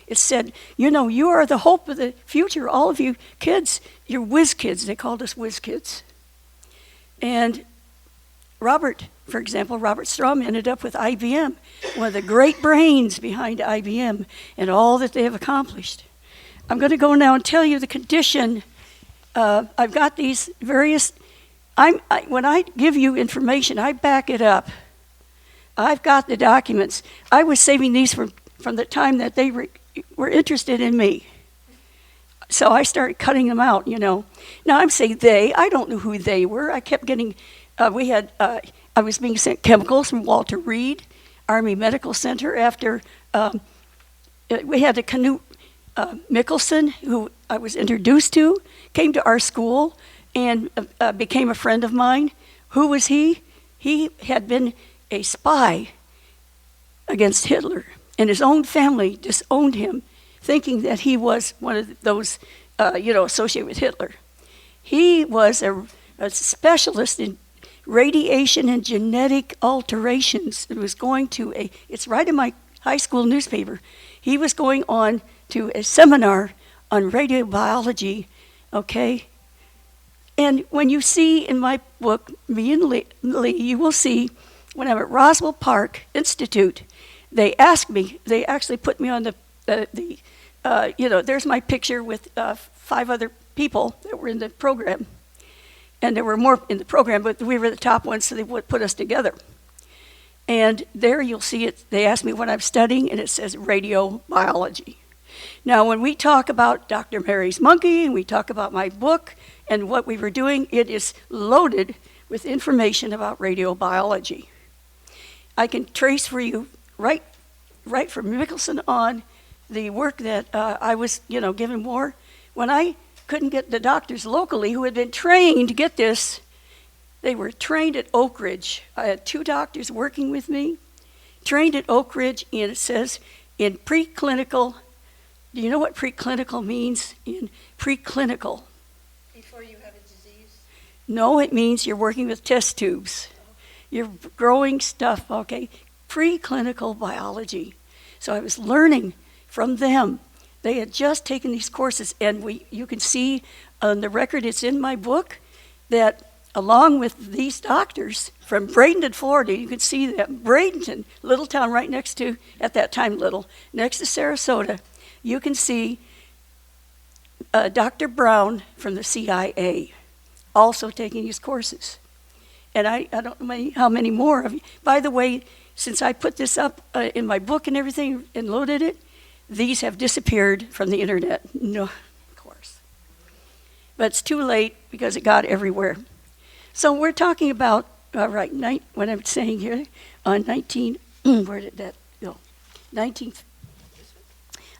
it said, you know, you are the hope of the future, all of you kids. You're whiz kids. They called us whiz kids. And Robert, for example, Robert Strom ended up with IBM, one of the great brains behind IBM and all that they have accomplished. I'm going to go now and tell you the condition. I've got these various, when I give you information, I back it up. I've got the documents. I was saving these from the time that they were interested in me. So I started cutting them out, you know. Now I'm saying they, I don't know who they were. I kept getting, I was being sent chemicals from Walter Reed, Army Medical Center, after we had a Canute Mickelson, who I was introduced to, came to our school and became a friend of mine. Who was he? He had been a spy against Hitler, and his own family disowned him, thinking that he was one of those, associated with Hitler. He was a specialist in radiation and genetic alterations. It was going to it's right in my high school newspaper. He was going on to a seminar on radiobiology, okay? And when you see in my book, me and Lee, you will see when I'm at Roswell Park Institute, they actually put me on there's my picture with 5 other people that were in the program. And there were more in the program, but we were the top ones, so they would put us together. And there you'll see it, they asked me what I'm studying, and it says radiobiology. Now, when we talk about Dr. Mary's monkey, and we talk about my book and what we were doing, it is loaded with information about radiobiology. I can trace for you right from Mickelson on the work that I was, given more. When I couldn't get the doctors locally who had been trained to get this, they were trained at Oak Ridge. I had 2 doctors working with me, trained at Oak Ridge, and it says in preclinical. Do you know what preclinical means? In preclinical. Before you have a disease? No, it means you're working with test tubes. You're growing stuff, okay? Preclinical biology. So I was learning from them. They had just taken these courses, and you can see on the record, it's in my book, that along with these doctors from Bradenton, Florida, you can see that Bradenton, little town right next to, at that time little, next to Sarasota, you can see Dr. Brown from the CIA also taking these courses. And I don't know how many more of you. By the way, since I put this up in my book and everything and loaded it, these have disappeared from the internet. No, of course. But it's too late because it got everywhere. So we're talking about, what I'm saying here, on where did that go?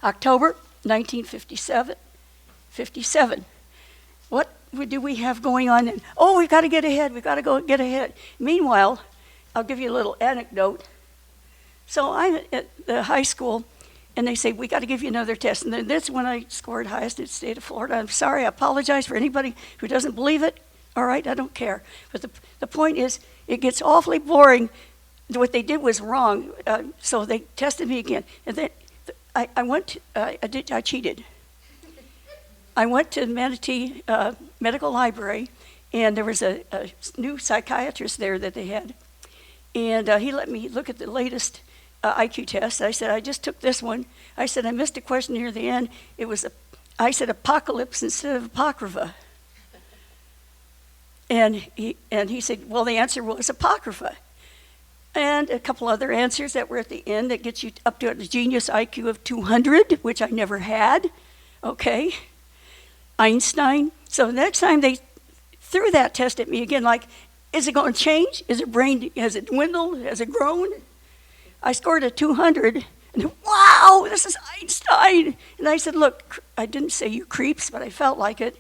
October 1957. 57. What do we have going on then? Oh, we've got to get ahead. We've got to go get ahead. Meanwhile, I'll give you a little anecdote. So I'm at the high school, and they say, we got to give you another test. And then that's when I scored highest in the state of Florida. I'm sorry, I apologize for anybody who doesn't believe it. All right, I don't care. But the point is, it gets awfully boring. What they did was wrong, so they tested me again. And then I cheated. I went to Manatee Medical Library, and there was a new psychiatrist there that they had. And he let me look at the latest IQ test. I said, I just took this one. I said, I missed a question near the end. I said apocalypse instead of apocrypha. And he said, well, the answer was apocrypha. And a couple other answers that were at the end that gets you up to a genius IQ of 200, which I never had. Okay. Einstein. So the next time they threw that test at me again, like, is it going to change? Has it dwindled? Has it grown? I scored a 200, and wow, this is Einstein. And I said, look, I didn't say you creeps, but I felt like it.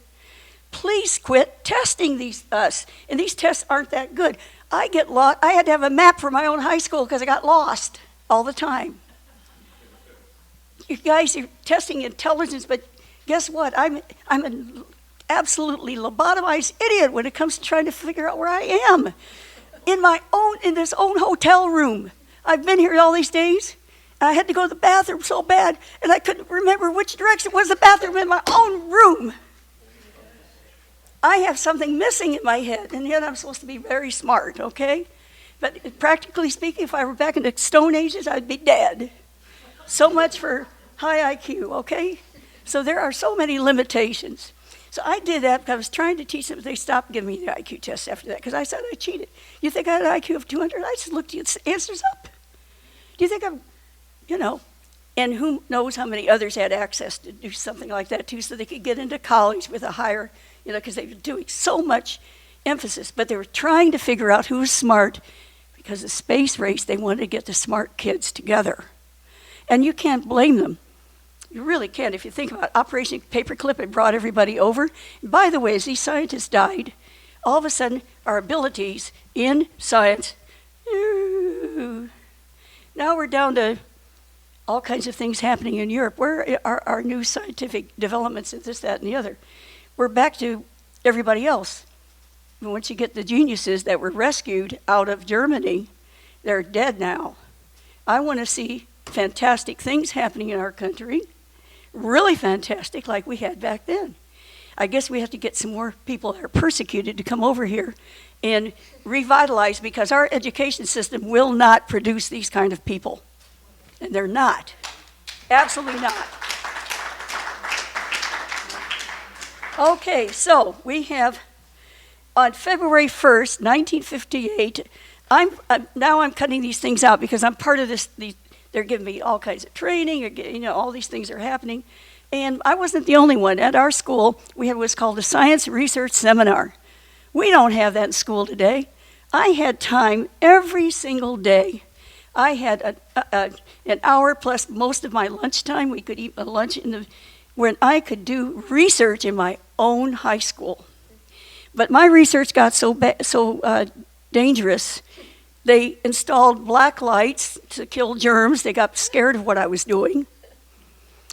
Please quit testing us. And these tests aren't that good. I get lost. I had to have a map for my own high school because I got lost all the time. You guys are testing intelligence, but guess what? I'm an absolutely lobotomized idiot when it comes to trying to figure out where I am. In this own hotel room. I've been here all these days. I had to go to the bathroom so bad, and I couldn't remember which direction was the bathroom in my own room. I have something missing in my head, and yet I'm supposed to be very smart, okay? But practically speaking, if I were back in the Stone Ages, I'd be dead. So much for high IQ, okay? So there are so many limitations. So I did that because I was trying to teach them. They stopped giving me the IQ tests after that because I said I cheated. You think I had an IQ of 200? I just looked the answers up. Do you think I'm, and who knows how many others had access to do something like that too, so they could get into college with a higher, because they were doing so much emphasis. But they were trying to figure out who was smart because the space race, they wanted to get the smart kids together. And you can't blame them. You really can't. If you think about Operation Paperclip, it brought everybody over. And by the way, as these scientists died, all of a sudden our abilities in science, now we're down to all kinds of things happening in Europe. Where are our new scientific developments and this, that, and the other? We're back to everybody else. And once you get the geniuses that were rescued out of Germany, they're dead now. I want to see fantastic things happening in our country, really fantastic like we had back then. I guess we have to get some more people that are persecuted to come over here and revitalize, because our education system will not produce these kind of people. And they're not. Absolutely not. Okay, so we have on February 1st, 1958, now I'm cutting these things out because I'm part of this. They're giving me all kinds of training, all these things are happening. And I wasn't the only one. At our school, we had what's called a science research seminar. We don't have that in school today. I had time every single day. I had an hour plus most of my lunchtime. We could eat a lunch when I could do research in my own high school. But my research got so dangerous. They installed black lights to kill germs. They got scared of what I was doing.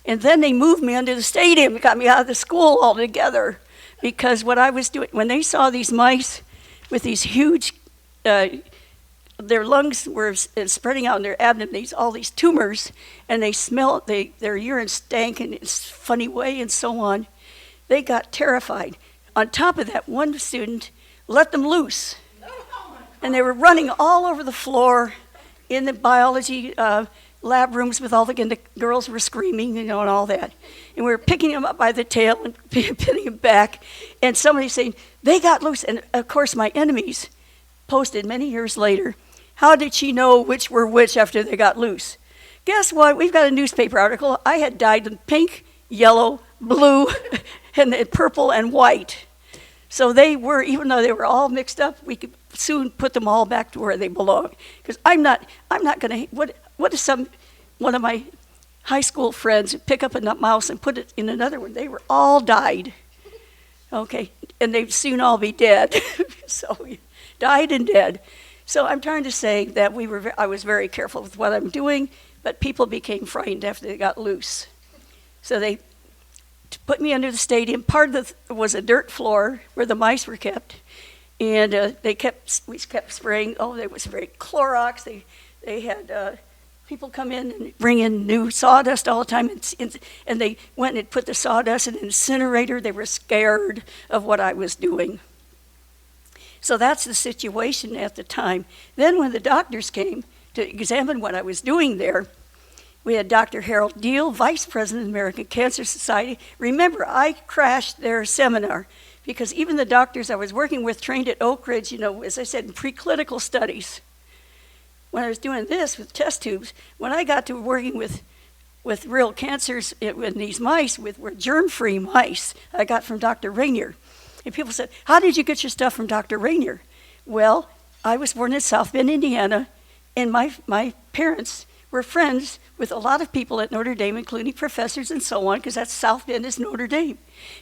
And then they moved me into the stadium and got me out of the school altogether because what I was doing, when they saw these mice with these huge, their lungs were spreading out in their abdomen, all these tumors, and they smelled, their urine stank in a funny way and so on, they got terrified. On top of that, one student let them loose. And they were running all over the floor in the biology lab rooms with and the girls were screaming, and all that. And we were picking them up by the tail and pinning them back. And somebody saying, they got loose. And of course, my enemies posted many years later, how did she know which were which after they got loose? Guess what? We've got a newspaper article. I had dyed them pink, yellow, blue, and purple and white. So they were, even though they were all mixed up, we could soon put them all back to where they belong. Because I'm not going to, what if one of my high school friends pick up a mouse and put it in another one? They were all died. Okay, and they'd soon all be dead. So we died and dead. So I'm trying to say that I was very careful with what I'm doing, but people became frightened after they got loose. So they put me under the stadium. Part of was a dirt floor where the mice were kept. And we kept spraying, they would spray Clorox. They had people come in and bring in new sawdust all the time. And they went and put the sawdust in an incinerator. They were scared of what I was doing. So that's the situation at the time. Then when the doctors came to examine what I was doing there, we had Dr. Harold Deal, Vice President of the American Cancer Society. Remember, I crashed their seminar because even the doctors I was working with trained at Oak Ridge, as I said, in preclinical studies. When I was doing this with test tubes, when I got to working with real cancers in these mice, were germ-free mice, I got from Dr. Rainier. And people said, how did you get your stuff from Dr. Rainier? Well, I was born in South Bend, Indiana, and my parents were friends with a lot of people at Notre Dame, including professors and so on, because that's South Bend is Notre Dame.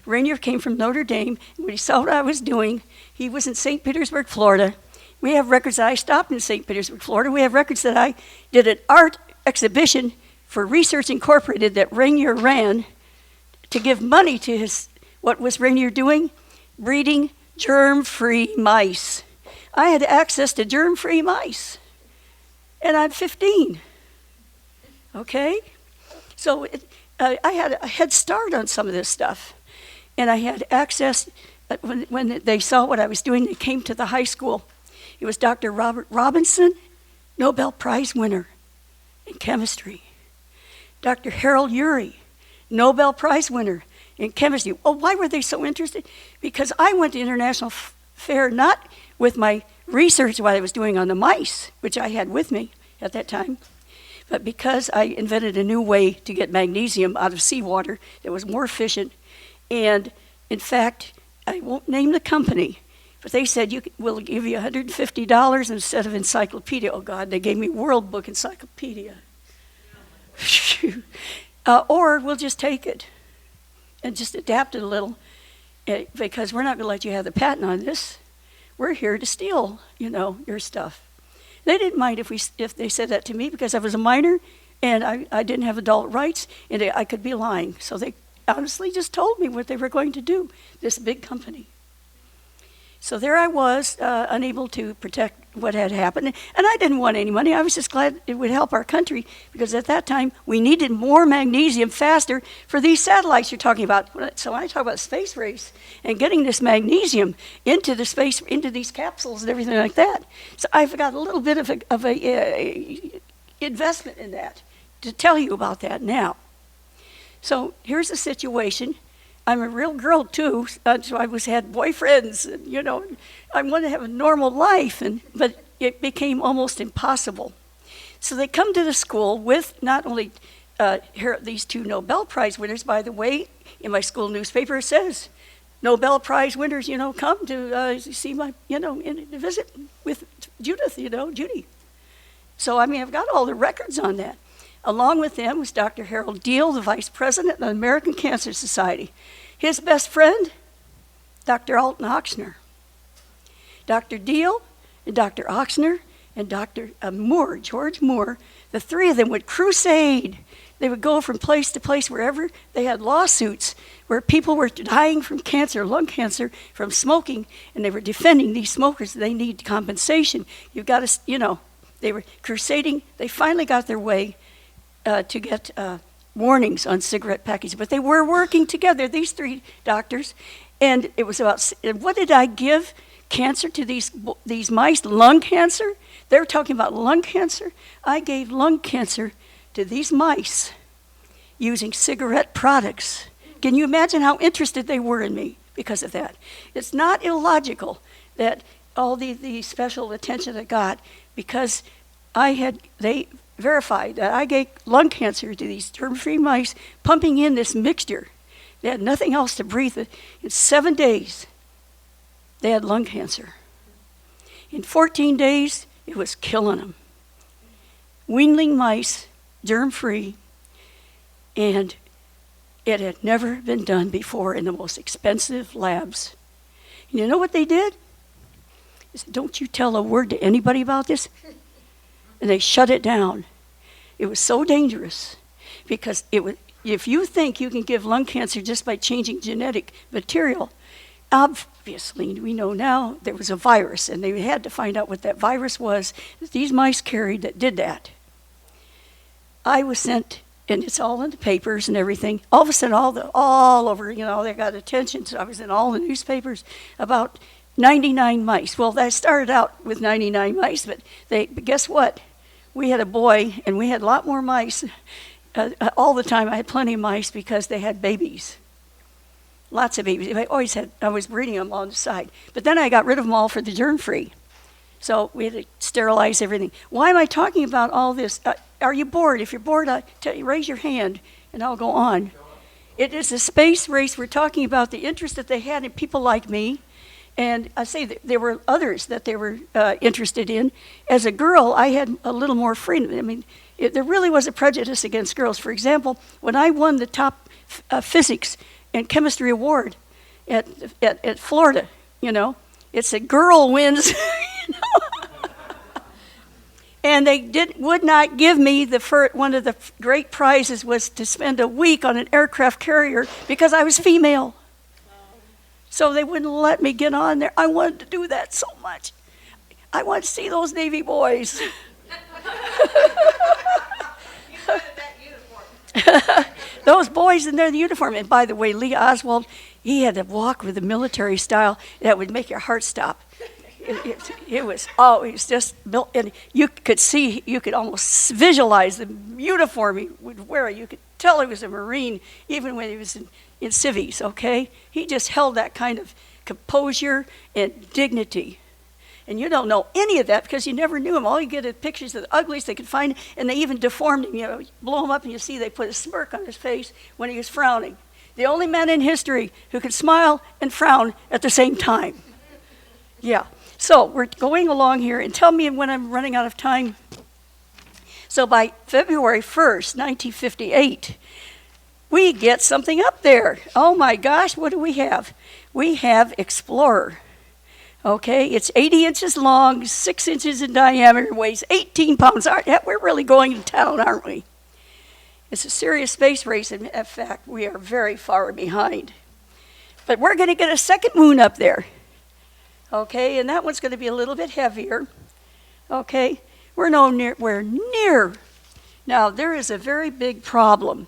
Rainier came from Notre Dame. When he saw what I was doing, he was in St. Petersburg, Florida. We have records that I stopped in St. Petersburg, Florida. We have records that I did an art exhibition for Research Incorporated that Rainier ran to give money to what was Rainier doing? Breeding germ-free mice. I had access to germ-free mice, and I'm 15. Okay? So I had a head start on some of this stuff. And I had access, when they saw what I was doing, they came to the high school. It was Dr. Robert Robinson, Nobel Prize winner in chemistry. Dr. Harold Urey, Nobel Prize winner in chemistry. Oh, why were they so interested? Because I went to International Fair not with my research, what I was doing on the mice, which I had with me at that time, but because I invented a new way to get magnesium out of seawater that was more efficient. And in fact, I won't name the company, but they said, we'll give you $150 instead of encyclopedia. Oh God, they gave me World Book Encyclopedia. Or we'll just take it and just adapt it a little, because we're not going to let you have the patent on this. We're here to steal, your stuff. They didn't mind if they said that to me because I was a minor and I didn't have adult rights and I could be lying. So they honestly just told me what they were going to do, this big company. So there I was, unable to protect what had happened. And I didn't want any money. I was just glad it would help our country because at that time we needed more magnesium faster for these satellites you're talking about. So when I talk about space race and getting this magnesium into these capsules and everything like that. So I've got a little bit of a investment in that to tell you about that now. So here's the situation. I'm a real girl too, so I had boyfriends, and, you know, I wanted to have a normal life, but it became almost impossible. So they come to the school with not only here these 2 Nobel Prize winners. By the way, in my school newspaper it says, Nobel Prize winners, you know, come to see my, you know, to visit with Judyth, you know, Judy. So, I mean, I've got all the records on that. Along with them was Dr. Harold Deal, the vice president of the American Cancer Society. His best friend, Dr. Alton Ochsner. Dr. Deal and Dr. Ochsner and Dr. Moore, George Moore, the 3 of them would crusade. They would go from place to place wherever they had lawsuits where people were dying from cancer, lung cancer, from smoking, and they were defending these smokers. They need compensation. You've got to, you know, they were crusading. They finally got their way to get warnings on cigarette packaging. But they were working together, these 3 doctors, and it was about, what did I give cancer to these mice? Lung cancer? They were talking about lung cancer. I gave lung cancer to these mice using cigarette products. Can you imagine how interested they were in me because of that? It's not illogical that all the special attention I got, because they verified that I gave lung cancer to these germ-free mice, pumping in this mixture. They had nothing else to breathe. In 7 days, they had lung cancer. In 14 days, it was killing them. Weanling mice, germ-free, and it had never been done before in the most expensive labs. And you know what they did? They said, don't you tell a word to anybody about this. And they shut it down. It was so dangerous because if you think you can give lung cancer just by changing genetic material, obviously we know now there was a virus, and they had to find out what that virus was that these mice carried that did that. I was sent, and it's all in the papers and everything. All of a sudden, all over, you know, they got attention. So I was in all the newspapers about 99 mice. Well, that started out with 99 mice, but guess what? We had a boy, and we had a lot more mice all the time. I had plenty of mice because they had babies. Lots of babies. I was breeding them on the side. But then I got rid of them all for the germ-free. So we had to sterilize everything. Why am I talking about all this? Are you bored? If you're bored, raise your hand, and I'll go on. It is a space race. We're talking about the interest that they had in people like me. And I say that there were others that they were interested in. As a girl, I had a little more freedom. I mean, there really was a prejudice against girls. For example, when I won the top physics and chemistry award at Florida, you know, it's a girl wins, you know. And they would not give me one of the great prizes was to spend a week on an aircraft carrier because I was female. So they wouldn't let me get on there. I wanted to do that so much. I wanted to see those Navy boys. Those boys in their uniform. And by the way, Lee Oswald, he had to walk with a military style that would make your heart stop. It was just built, and you could almost visualize the uniform he would wear. You could tell he was a Marine, even when he was in civies, okay? He just held that kind of composure and dignity. And you don't know any of that because you never knew him. All you get is pictures of the ugliest they could find, and they even deformed him. You know, blow him up and you see they put a smirk on his face when he was frowning. The only man in history who could smile and frown at the same time. Yeah. So we're going along here, and tell me when I'm running out of time. So by February 1st, 1958, we get something up there. Oh my gosh, what do we have? We have Explorer. Okay, it's 80 inches long, 6 inches in diameter, weighs 18 pounds. We're really going to town, aren't we? It's a serious space race, and in fact, we are very far behind. But we're going to get a second moon up there. Okay, and that one's going to be a little bit heavier. Okay, we're near. Now, there is a very big problem.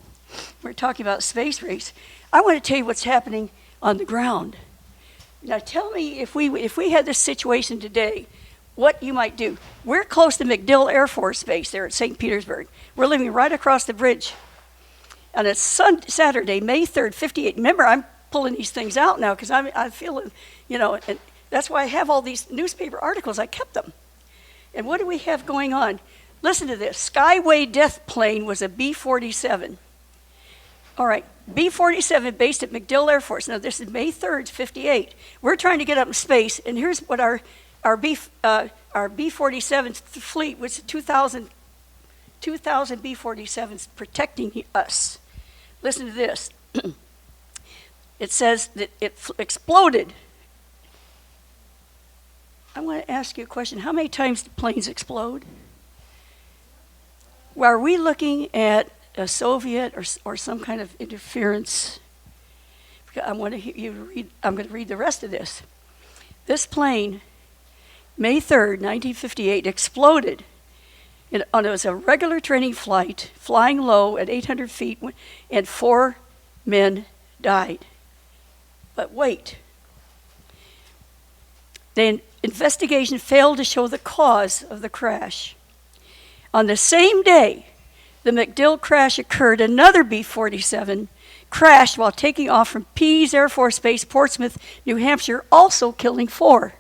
We're talking about space race. I want to tell you what's happening on the ground. Now, tell me if we had this situation today, what you might do. We're close to MacDill Air Force Base there at St. Petersburg. We're living right across the bridge. And it's Saturday, May 3rd, 58. Remember, I'm pulling these things out now because I feel, and that's why I have all these newspaper articles. I kept them. And what do we have going on? Listen to this. Skyway death plane was a B-47. All right, B-47 based at MacDill Air Force. Now, this is May 3rd, 58. We're trying to get up in space, and here's what our B-47 fleet, which is 2,000 B-47s protecting us. Listen to this. It says that it exploded. I want to ask you a question. How many times do planes explode? Well, are we looking at a Soviet or some kind of interference? I want to hear you read. I'm going to read the rest of this. This plane, May 3rd, 1958, exploded. It was a regular training flight, flying low at 800 feet, and 4 men died. But wait. The investigation failed to show the cause of the crash. On the same day the MacDill crash occurred, another B-47 crashed while taking off from Pease Air Force Base, Portsmouth, New Hampshire, also killing 4.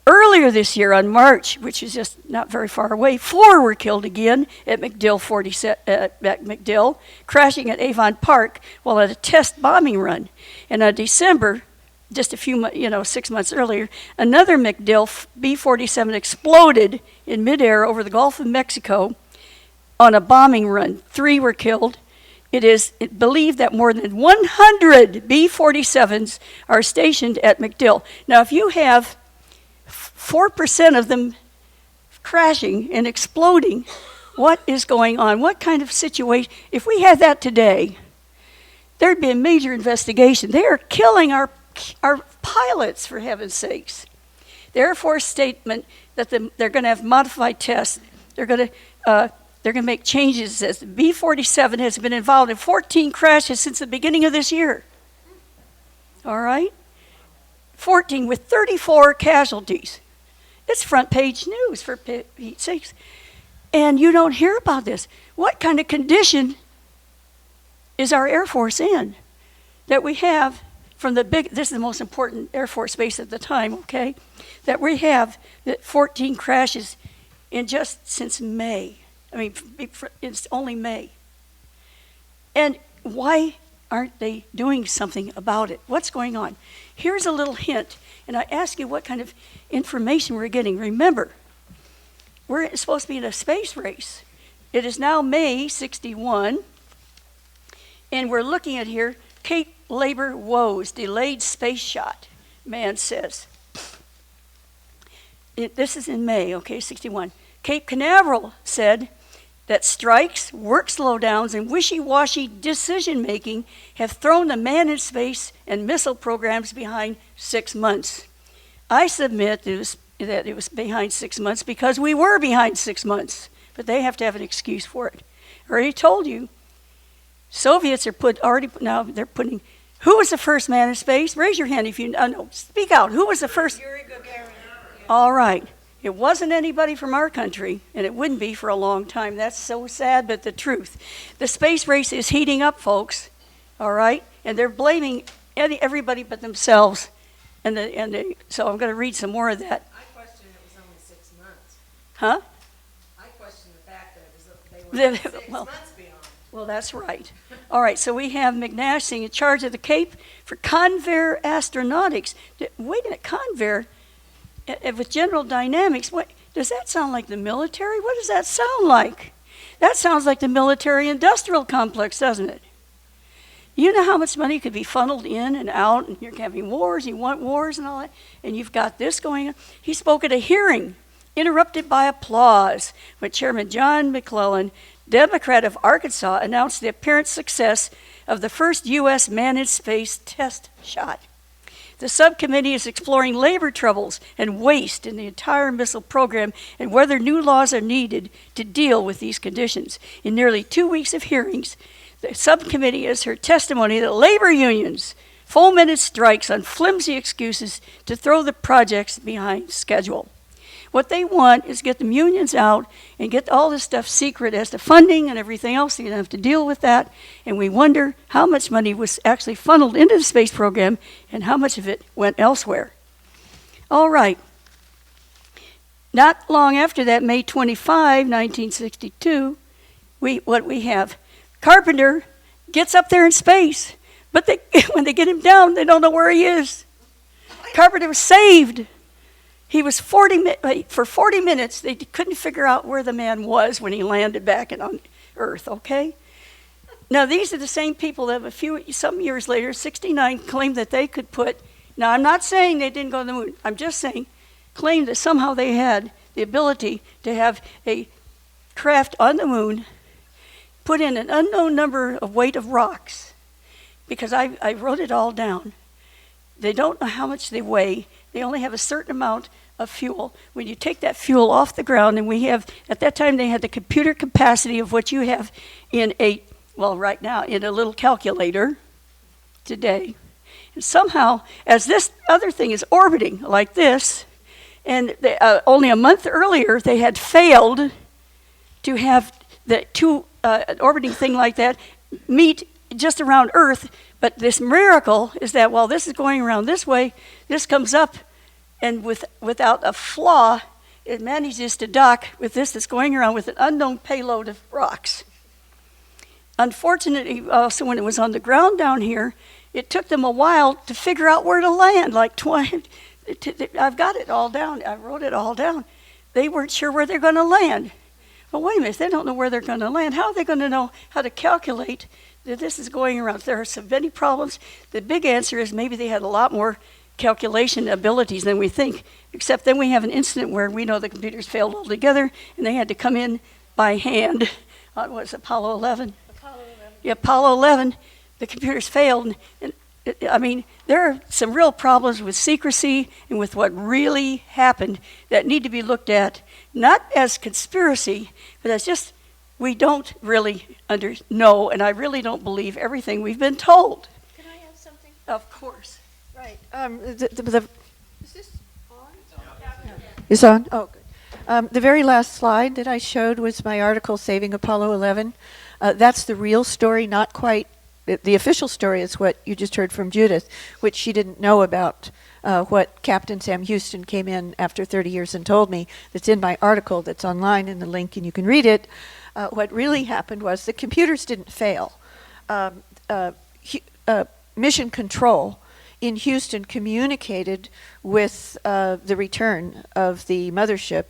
Earlier this year, on March, which is just not very far away, 4 were killed again at MacDill, crashing at Avon Park while at a test bombing run. And on December, just a few, 6 months earlier, another MacDill B-47 exploded in midair over the Gulf of Mexico on a bombing run. 3 were killed. It is believed that more than 100 B-47s are stationed at MacDill. Now, if you have 4% of them crashing and exploding, what is going on? What kind of situation? If we had that today, there'd be a major investigation. They are killing our pilots, for heaven's sakes. The Air Force statement that they're going to have modified tests. They're going to make changes. It says the B-47 has been involved in 14 crashes since the beginning of this year. All right? 14 with 34 casualties. It's front page news, for Pete's sakes. And you don't hear about this. What kind of condition is our Air Force in that we have from this is the most important Air Force base at the time, okay, that we have 14 crashes in just since May. I mean, it's only May. And why aren't they doing something about it? What's going on? Here's a little hint, and I ask you what kind of information we're getting. Remember, we're supposed to be in a space race. It is now May 61, and we're looking at here, Cape labor woes, delayed space shot, man says. This is in May, okay, 61. Cape Canaveral said that strikes, work slowdowns, and wishy-washy decision-making have thrown the man in space and missile programs behind 6 months. I submit that it was behind 6 months because we were behind 6 months, but they have to have an excuse for it. I already told you, Soviets are they're putting, who was the first man in space? Raise your hand if you know. Speak out. Who was the first? Yuri Gagarin. All right. It wasn't anybody from our country, and it wouldn't be for a long time. That's so sad, but the truth. The space race is heating up, folks. All right? And they're blaming everybody but themselves. So I'm going to read some more of that. I question it was only 6 months. Huh? I question the fact that they were 6 well, months beyond. Well, that's right. All right, so we have McNash in charge of the Cape for Convair Astronautics. Wait a minute, Convair, with General Dynamics, what does that sound like? The military? What does that sound like? That sounds like the military-industrial complex, doesn't it? You know how much money could be funneled in and out, and you're having wars, you want wars and all that, and you've got this going on. He spoke at a hearing, interrupted by applause, when Chairman John McClellan, Democrat of Arkansas, announced the apparent success of the first U.S. manned space test shot. The subcommittee is exploring labor troubles and waste in the entire missile program and whether new laws are needed to deal with these conditions. In nearly 2 weeks of hearings, the subcommittee has heard testimony that labor unions fomented strikes on flimsy excuses to throw the projects behind schedule. What they want is get the unions out and get all this stuff secret as to funding and everything else. You don't have to deal with that. And we wonder how much money was actually funneled into the space program and how much of it went elsewhere. All right. Not long after that, May 25, 1962, what we have, Carpenter gets up there in space, but when they get him down, they don't know where he is. Carpenter was saved. He was for 40 minutes, they couldn't figure out where the man was when he landed back on Earth, okay? Now, these are the same people that some years later, 69, claimed that they could now I'm not saying they didn't go to the moon, I'm just saying, claimed that somehow they had the ability to have a craft on the moon put in an unknown number of weight of rocks, because I wrote it all down. They don't know how much they weigh. They only have a certain amount of fuel. When you take that fuel off the ground, and at that time they had the computer capacity of what you have right now, in a little calculator today. And somehow, as this other thing is orbiting like this, and only a month earlier they had failed to have the two orbiting thing like that meet just around Earth. But this miracle is that while this is going around this way, this comes up, and without a flaw, it manages to dock with this that's going around with an unknown payload of rocks. Unfortunately, also when it was on the ground down here, it took them a while to figure out where to land. I've got it all down. I wrote it all down. They weren't sure where they're going to land. But wait a minute, if they don't know where they're going to land, how are they going to know how to calculate that this is going around? If there are so many problems, the big answer is maybe they had a lot more calculation abilities than we think, except then we have an incident where we know the computers failed altogether and they had to come in by hand on, Apollo 11? Apollo 11. Yeah, Apollo 11, the computers failed. There are some real problems with secrecy and with what really happened that need to be looked at, not as conspiracy, but as just we don't really know, and I really don't believe everything we've been told. Can I add something? Of course. Right. Is this on? It's on? Oh, good. The very last slide that I showed was my article, Saving Apollo 11. That's the real story, not quite. The official story is what you just heard from Judyth, which she didn't know about, what Captain Sam Houston came in after 30 years and told me. That's in my article that's online in the link, and you can read it. What really happened was the computers didn't fail. Mission Control in Houston communicated with the return of the mothership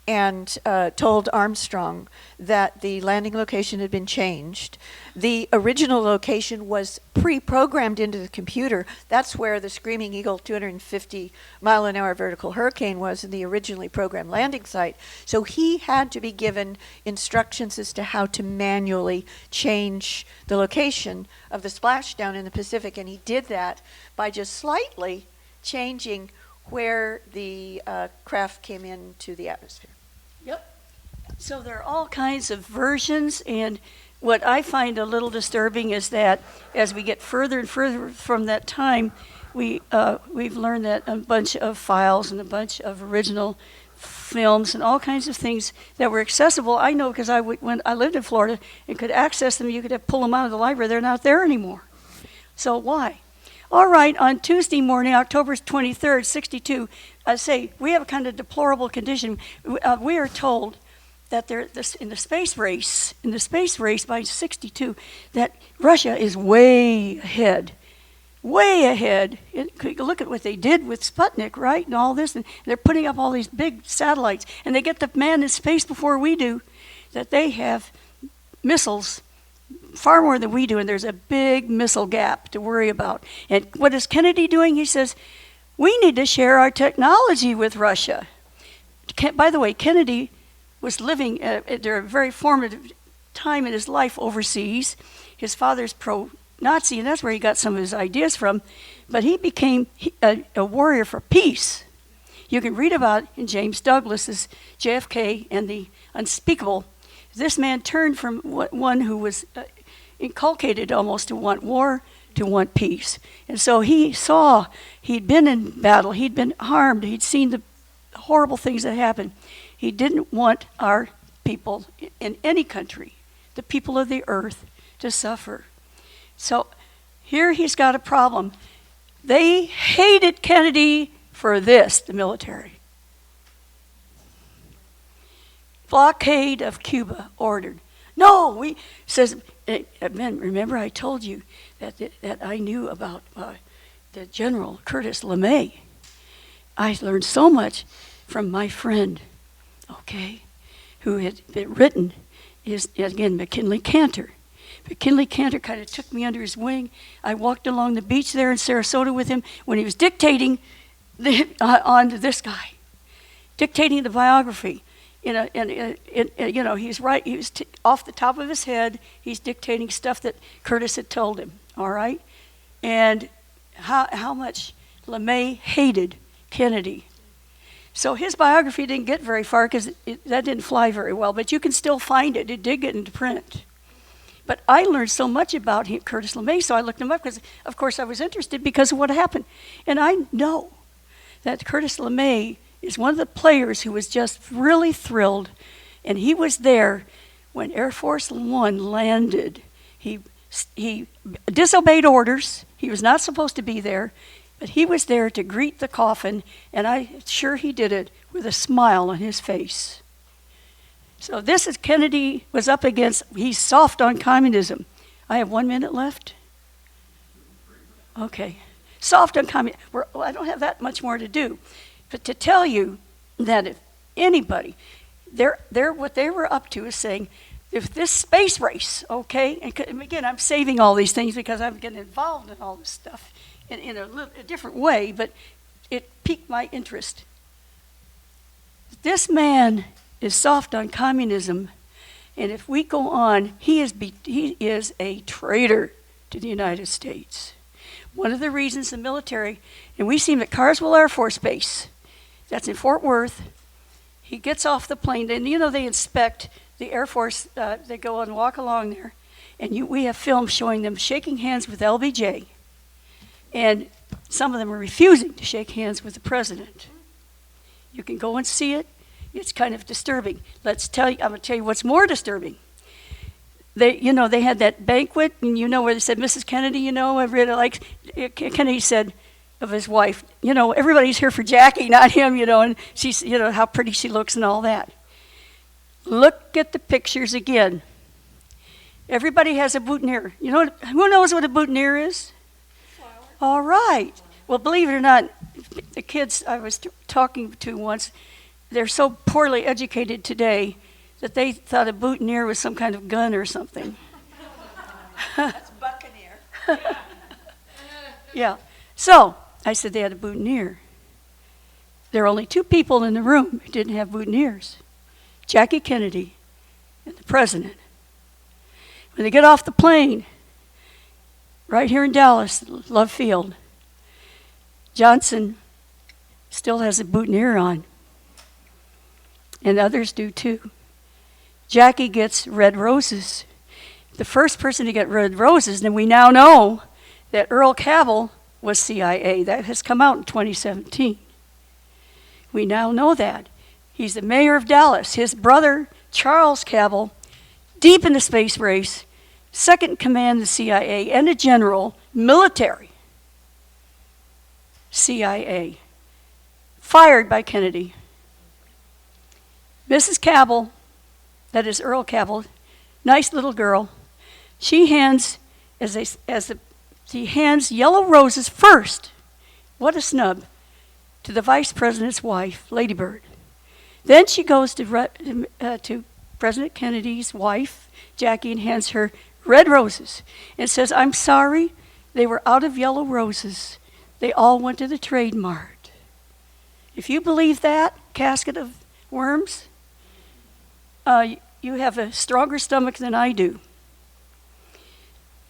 and told Armstrong that the landing location had been changed. The original location was pre-programmed into the computer. That's where the Screaming Eagle 250-mile-an-hour vertical hurricane was in the originally programmed landing site. So he had to be given instructions as to how to manually change the location of the splashdown in the Pacific, and he did that by just slightly changing where the craft came into the atmosphere. Yep. So there are all kinds of versions, and what I find a little disturbing is that as we get further and further from that time, we've learned that a bunch of files and a bunch of original films and all kinds of things that were accessible. I know because when I lived in Florida and could access them, you could pull them out of the library. They're not there anymore. So why? All right, on Tuesday morning, October 23rd, 62, I say we have a kind of deplorable condition. We are told that in the space race by 62, that Russia is way ahead. Look at what they did with Sputnik, right, and all this, and they're putting up all these big satellites, and they get the man in space before we do. That they have missiles far more than we do, and there's a big missile gap to worry about. And what is Kennedy doing? He says, we need to share our technology with Russia. By the way, Kennedy was living at a very formative time in his life overseas. His father's pro-Nazi, and that's where he got some of his ideas from. But he became a warrior for peace. You can read about it in James Douglas's JFK and the Unspeakable. This man turned from one who was inculcated almost to want war to want peace. And so he saw, he'd been in battle, he'd been harmed, he'd seen the horrible things that happened. He didn't want our people in any country, the people of the earth, to suffer. So here he's got a problem. They hated Kennedy for this, the military. Blockade of Cuba ordered. No, says, men, remember I told you that I knew about the General Curtis LeMay. I learned so much from my friend, okay, who had written, is again McKinley Cantor. McKinley Cantor kind of took me under his wing. I walked along the beach there in Sarasota with him when he was dictating on this guy, dictating the biography. He's right. He was off the top of his head. He's dictating stuff that Curtis had told him. All right, and how much LeMay hated Kennedy. So his biography didn't get very far because that didn't fly very well. But you can still find it. It did get into print. But I learned so much about Curtis LeMay, so I looked him up because, of course, I was interested because of what happened. And I know that Curtis LeMay is one of the players who was just really thrilled, and he was there when Air Force One landed. He disobeyed orders. He was not supposed to be there, but he was there to greet the coffin, and I'm sure he did it with a smile on his face. So this is Kennedy was up against, he's soft on communism. I have 1 minute left? Okay. Soft on communism. Well, I don't have that much more to do. But to tell you that if anybody, what they were up to is saying, if this space race, okay, and again, I'm saving all these things because I'm getting involved in all this stuff in a different way, but it piqued my interest. This man is soft on communism, and if we go on, he is a traitor to the United States. One of the reasons the military, and we see him at Carswell Air Force Base, that's in Fort Worth. He gets off the plane, and they inspect the Air Force. They go and walk along there, and we have film showing them shaking hands with LBJ, and some of them are refusing to shake hands with the president. You can go and see it. It's kind of disturbing. I'm going to tell you what's more disturbing. They had that banquet, and where they said, Mrs. Kennedy, I really like, Kennedy said of his wife, everybody's here for Jackie, not him, and she's, how pretty she looks and all that. Look at the pictures again. Everybody has a boutonniere. Who knows what a boutonniere is? Flower. All right. Well, believe it or not, the kids I was talking to once, they're so poorly educated today that they thought a boutonniere was some kind of gun or something. That's buccaneer. Yeah. So I said they had a boutonniere. There are only two people in the room who didn't have boutonnieres: Jackie Kennedy and the president. When they get off the plane, right here in Dallas, Love Field, Johnson still has a boutonniere on. And others do too. Jackie gets red roses. The first person to get red roses, and we now know that Earl Cabell was CIA. That has come out in 2017. We now know that. He's the mayor of Dallas. His brother, Charles Cabell, deep in the space race, second in command of the CIA, and a general, military. CIA. Fired by Kennedy. Mrs. Cabell, that is Earl Cabell, nice little girl, she hands she hands yellow roses first. What a snub! To the vice president's wife, Lady Bird. Then she goes to President Kennedy's wife, Jackie, and hands her red roses and says, "I'm sorry, they were out of yellow roses. They all went to the Trade Mart." If you believe that, casket of worms, you have a stronger stomach than I do.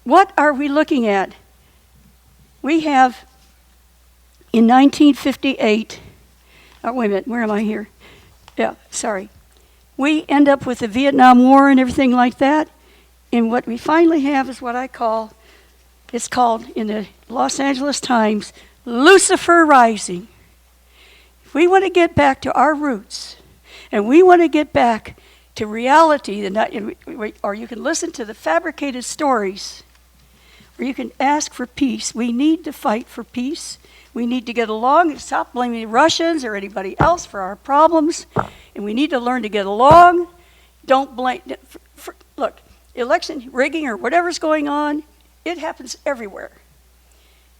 What are we looking at? We have, in 1958, wait a minute, where am I here? Yeah, sorry. We end up with the Vietnam War and everything like that, and what we finally have is what it's called in the Los Angeles Times, Lucifer Rising. we want to get back to our roots, and we want to get back to reality, or you can listen to the fabricated stories, or you can ask for peace. We need to fight for peace. We need to get along and stop blaming the Russians or anybody else for our problems, and we need to learn to get along. Don't blame. Look, election rigging or whatever's going on, it happens everywhere.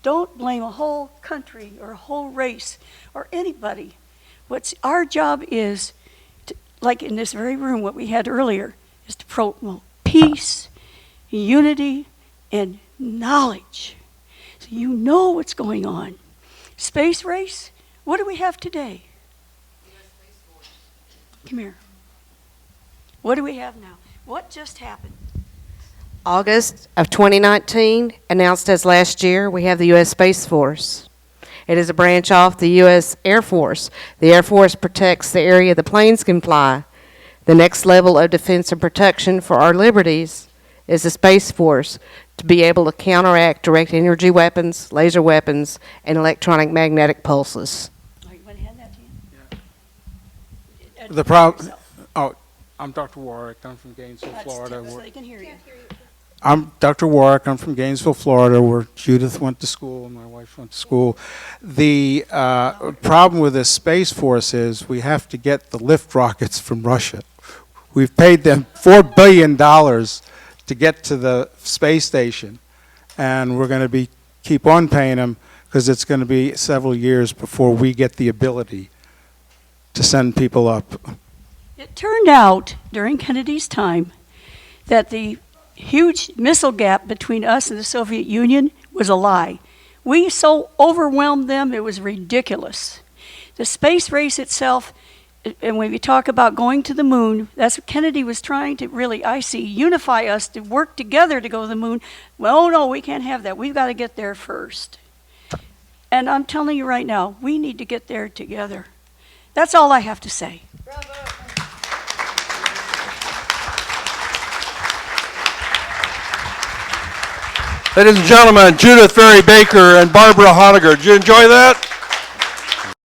Don't blame a whole country or a whole race or anybody. What's our job is, like in this very room, what we had earlier, is to promote peace, unity, and knowledge. So you know what's going on. Space race, what do we have today? Come here. What do we have now? What just happened? August of 2019, announced as last year, we have the U.S. Space Force. It is a branch off the U.S. Air Force. The Air Force protects the area the planes can fly. The next level of defense and protection for our liberties is the Space Force, to be able to counteract direct energy weapons, laser weapons, and electronic magnetic pulses. Oh, you want to hand that to you? The problem. Oh, I'm Dr. Warwick. I'm from Gainesville, Florida. So they can hear you. I'm Dr. Warwick. I'm from Gainesville, Florida, where Judyth went to school and my wife went to school. The problem with this Space Force is we have to get the lift rockets from Russia. We've paid them $4 billion to get to the space station, and we're going to keep on paying them because it's going to be several years before we get the ability to send people up. It turned out during Kennedy's time that the huge missile gap between us and the Soviet Union was a lie. We so overwhelmed them, it was ridiculous. The space race itself, and when we talk about going to the moon, that's what Kennedy was trying to really, I see, unify us to work together to go to the moon. Well, no, we can't have that. We've got to get there first. And I'm telling you right now, we need to get there together. That's all I have to say. Bravo. Ladies and gentlemen, Judyth Baker and Barbara Honegger. Did you enjoy that?